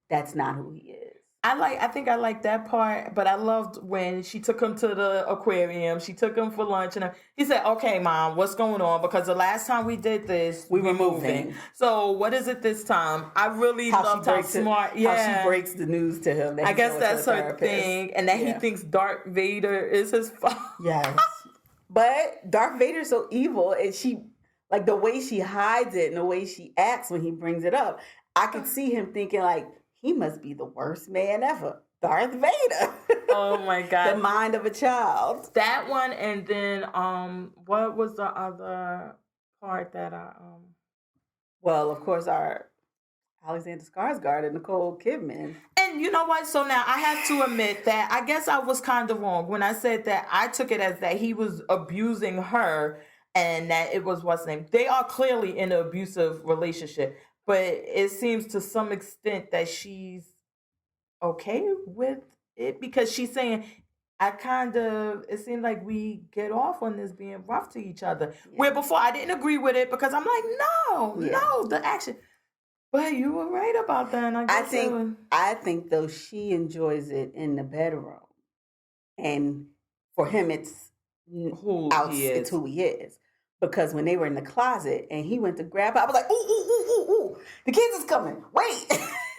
That's not who he is. I think I like that part, but I loved when she took him to the aquarium. She took him for lunch, and he said, "Okay, Mom, what's going on? Because the last time we did this, we were moving. So what is it this time?" I really loved how smart. How she breaks the news to him. I guess that's her thing, and that he thinks Darth Vader is his father. Yes, but Darth Vader's so evil, and she like the way she hides it and the way she acts when he brings it up. I could see him thinking like, he must be the worst man ever. Darth Vader. Oh my God. The mind of a child. That one, and then what was the other part that well, of course, our Alexander Skarsgård and Nicole Kidman. And you know what? So now I have to admit that I guess I was kind of wrong when I said that. I took it as that he was abusing her and that it was what's name. They are clearly in an abusive relationship. But it seems to some extent that she's okay with it because she's saying, it seems like we get off on this being rough to each other. Yeah. Where before I didn't agree with it because I'm like, no, the action. But you were right about that. And I think though she enjoys it in the bedroom. And for him, it's who he is. Because when they were in the closet and he went to grab her, I was like, ooh, the kids is coming. Wait.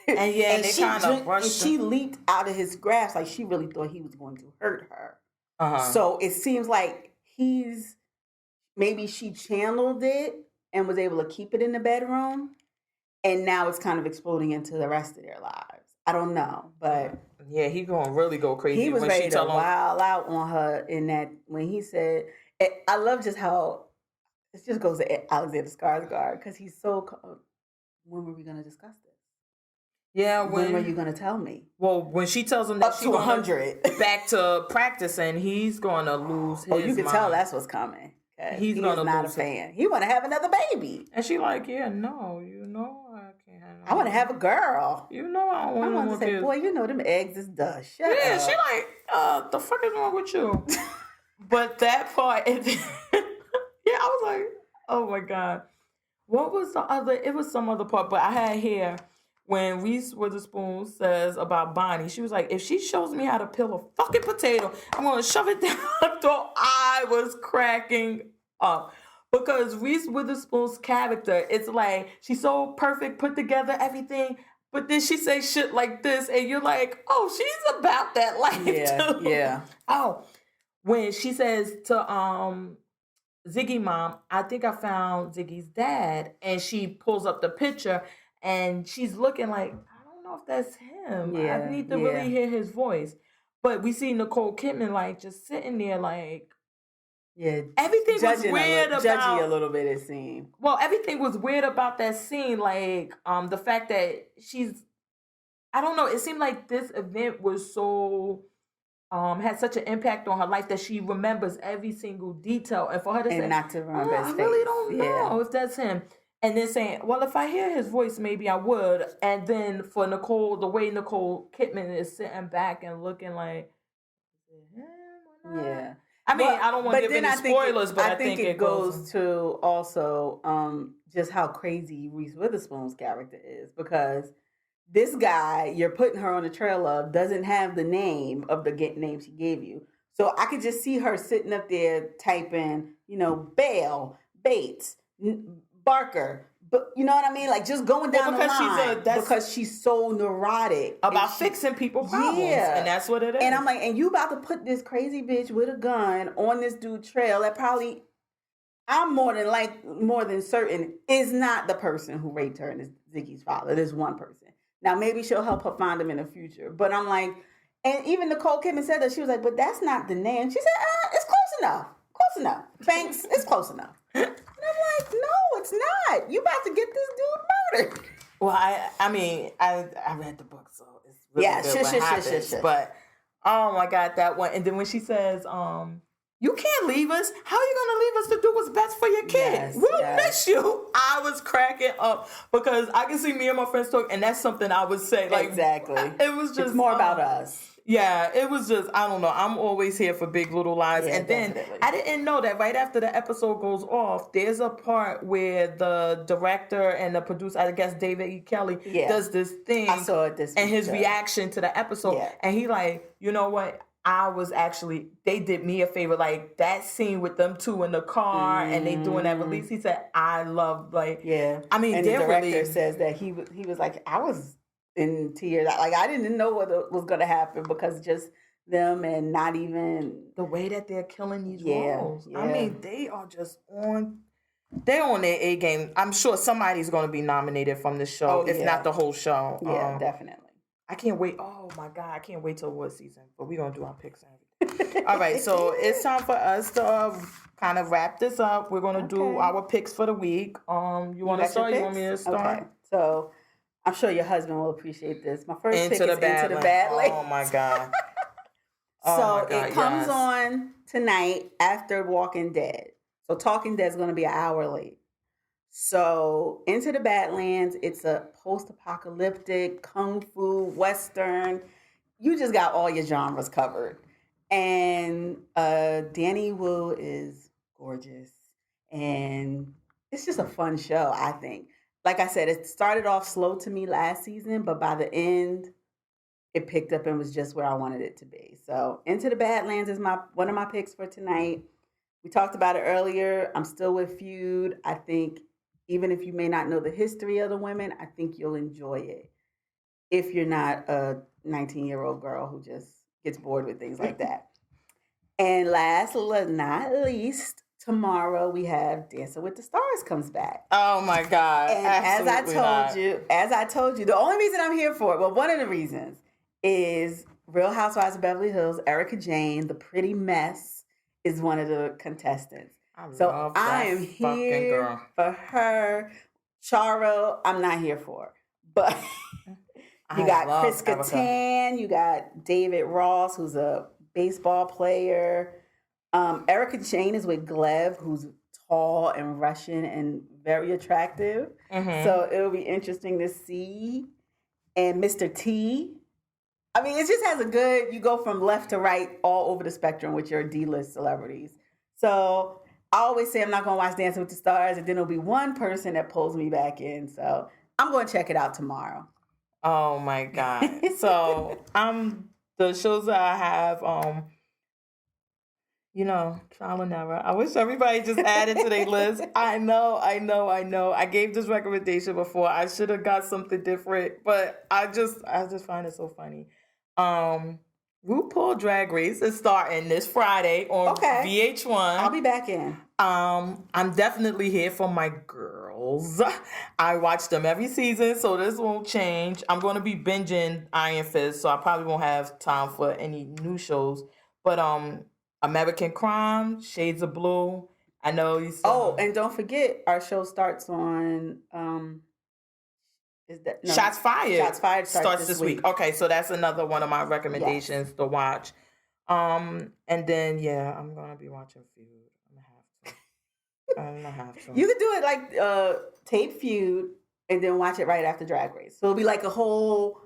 And she leaped out of his grasp like she really thought he was going to hurt her. So it seems like maybe she channeled it and was able to keep it in the bedroom, and now it's kind of exploding into the rest of their lives. I don't know, but Yeah, he gonna really go crazy. he was when ready she to tell him. wild out on her in that when he said, I love just how it just goes to Alexander Skarsgård because he's so. When were we going to discuss this? Yeah, when were you going to tell me? Well, when she tells him that Up to 100, back to practicing, he's gonna lose his. Oh, you can mind. tell that's what's coming. He's gonna not lose a fan. He want to have another baby, and she like, yeah, no, you know, I can't. I want to have a girl. You know, I don't want I want no to say, kids. boy, you know them eggs is dust. Shut Yeah, up. she like, the fuck is wrong with you? But that part, yeah, I was like, oh my god, what was the other? It was some other part, but I had here when Reese Witherspoon says about Bonnie. She was like, if she shows me how to peel a fucking potato, I'm gonna shove it down her throat. I was cracking up. Because Reese Witherspoon's character, it's like she's so perfect, put together, everything. But then she say shit like this, and you're like, "Oh, she's about that life too." Yeah. Oh, when she says to Ziggy mom, I think I found Ziggy's dad, and she pulls up the picture, and she's looking like, I don't know if that's him. Yeah, I need to really hear his voice. But we see Nicole Kidman like just sitting there like. Yeah, everything was weird about judgy a little bit. It seemed. Well, everything was weird about that scene, like the fact that she's. I don't know. It seemed like this event was so had such an impact on her life that she remembers every single detail, and for her to say, not to remember his I face. really don't know if that's him. And then saying, well, if I hear his voice, maybe I would. And then for Nicole, the way Nicole Kidman is sitting back and looking like, yeah. I mean, I don't want to give any spoilers, but I think it goes to also just how crazy Reese Witherspoon's character is, because this guy you're putting her on the trail of doesn't have the name of the name she gave you. So I could just see her sitting up there typing, Bale, Bates, Barker. But you know what I mean? Like just going down the line because she's so neurotic about fixing people's problems. Yeah. And that's what it is. And I'm like, and you about to put this crazy bitch with a gun on this dude trail that probably, I'm more than certain, is not the person who raped her and is Ziggy's father. There's one person. Now maybe she'll help her find him in the future. But I'm like, and even Nicole Kidman said that, she was like, but that's not the name. She said, it's close enough. Close enough. Thanks. It's close enough. And I'm like, no, it's not. You about to get this dude murdered. Well, I mean, I read the book, so it's really good what happens. But, oh my God, that one. And then when she says, you can't leave us. How are you going to leave us to do what's best for your kid? Yes, We'll miss you. I was cracking up because I can see me and my friends talk, and that's something I would say. Like, exactly. It was just it's more about us. Yeah, it was just, I don't know. I'm always here for Big Little Lies. Yeah, and then definitely. I didn't know that right after the episode goes off, there's a part where the director and the producer, I guess David E. Kelly, does this thing. I saw it this week, and his reaction to the episode. Yeah. And he like, you know what? They did me a favor. Like that scene with them two in the car and they doing that release. He said, I love, like, I mean, and the director says that he was like, I was in tears. Like I didn't know what was going to happen because just them and not even the way that they're killing these roles. I mean, they're on their A game. I'm sure somebody's going to be nominated from the show, if not the whole show. Yeah, definitely. I can't wait. Oh my God, I can't wait till award season. But we're going to do our picks and everything. All right, so it's time for us to kind of wrap this up. We're going to do our picks for the week. You want to start? You want me to start? Okay. So I'm sure your husband will appreciate this. My first pick is Into the Badlands. Oh my God. It comes on tonight after Walking Dead. So Talking Dead is going to be an hour late. So Into the Badlands, it's a post-apocalyptic, kung fu, western. You just got all your genres covered. And Danny Wu is gorgeous. And it's just a fun show, I think. Like I said, it started off slow to me last season, but by the end, it picked up and was just where I wanted it to be. So Into the Badlands is one of my picks for tonight. We talked about it earlier. I'm still with Feud. I think even if you may not know the history of the women, I think you'll enjoy it. If you're not a 19-year-old girl who just gets bored with things like that. And last but not least, tomorrow we have Dancing with the Stars comes back. Oh my God. And Absolutely as I told you, the only reason I'm here for it, well, one of the reasons is Real Housewives of Beverly Hills, Erica Jane, the pretty mess, is one of the contestants. So I am here for her. Charo, I'm not here for. But you got Chris Kattan, you got David Ross, who's a baseball player. Erica Jane is with Gleb, who's tall and Russian and very attractive. Mm-hmm. So it'll be interesting to see. And Mr. T. I mean, it just has you go from left to right all over the spectrum with your D-list celebrities. So I always say I'm not going to watch Dancing with the Stars, and then there'll be one person that pulls me back in. So I'm going to check it out tomorrow. Oh my God. So the shows that I have, trial and error. I wish everybody just added to their list. I know. I gave this recommendation before. I should have got something different, but I just find it so funny. RuPaul Drag Race is starting this Friday on VH1. I'll be back in. I'm definitely here for my girls. I watch them every season, so this won't change. I'm going to be binging Iron Fist, so I probably won't have time for any new shows. But American Crime, Shades of Blue. I know you saw. Oh, and don't forget, our show starts on Shots Fired. Shots Fired starts this week. Okay, so that's another one of my recommendations to watch. And then I'm gonna be watching Feud. I'm gonna have to. You could do it like tape Feud and then watch it right after Drag Race. So it'll be like a whole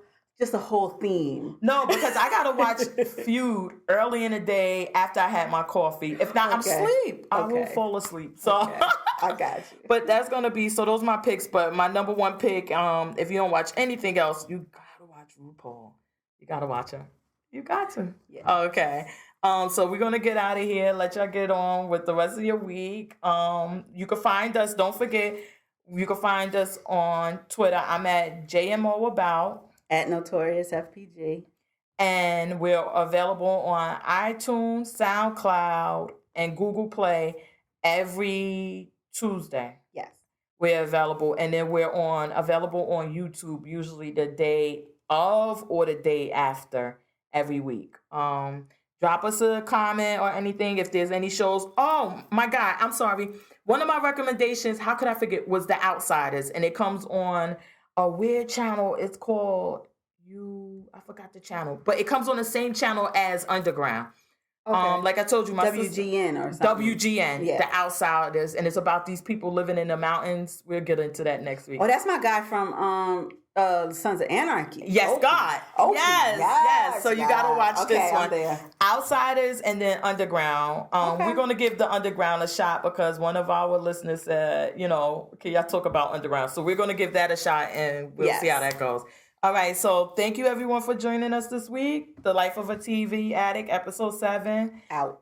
theme. No, because I gotta watch Feud early in the day after I had my coffee. If not, I'm asleep. I will fall asleep. So I got you. But that's gonna be so. Those are my picks. But my number one pick, if you don't watch anything else, you gotta watch RuPaul. You gotta watch her. You got to. Yeah. Okay. So we're gonna get out of here. Let y'all get on with the rest of your week. You can find us. Don't forget, you can find us on Twitter. I'm at JMO About. At Notorious FPG. And we're available on iTunes, SoundCloud, and Google Play every Tuesday. Yes. We're available. And then we're available on YouTube, usually the day of or the day after every week. Drop us a comment or anything if there's any shows. Oh, my God. I'm sorry. One of my recommendations, how could I forget, was The Outsiders. And it comes on a weird channel. It's called I forgot the channel, but it comes on the same channel as Underground. Okay. Like I told you, my WGN or something. WGN, The Outsiders, and it's about these people living in the mountains. We'll get into that next week. Oh, that's my guy from Sons of Anarchy. Yes, Opie. God. Opie. Yes. So you gotta watch this one. Outsiders and then Underground. We're gonna give the Underground a shot because one of our listeners said, can y'all talk about Underground? So we're gonna give that a shot and we'll see how that goes. All right, so thank you everyone for joining us this week. The Life of a TV Addict, episode 7. Out.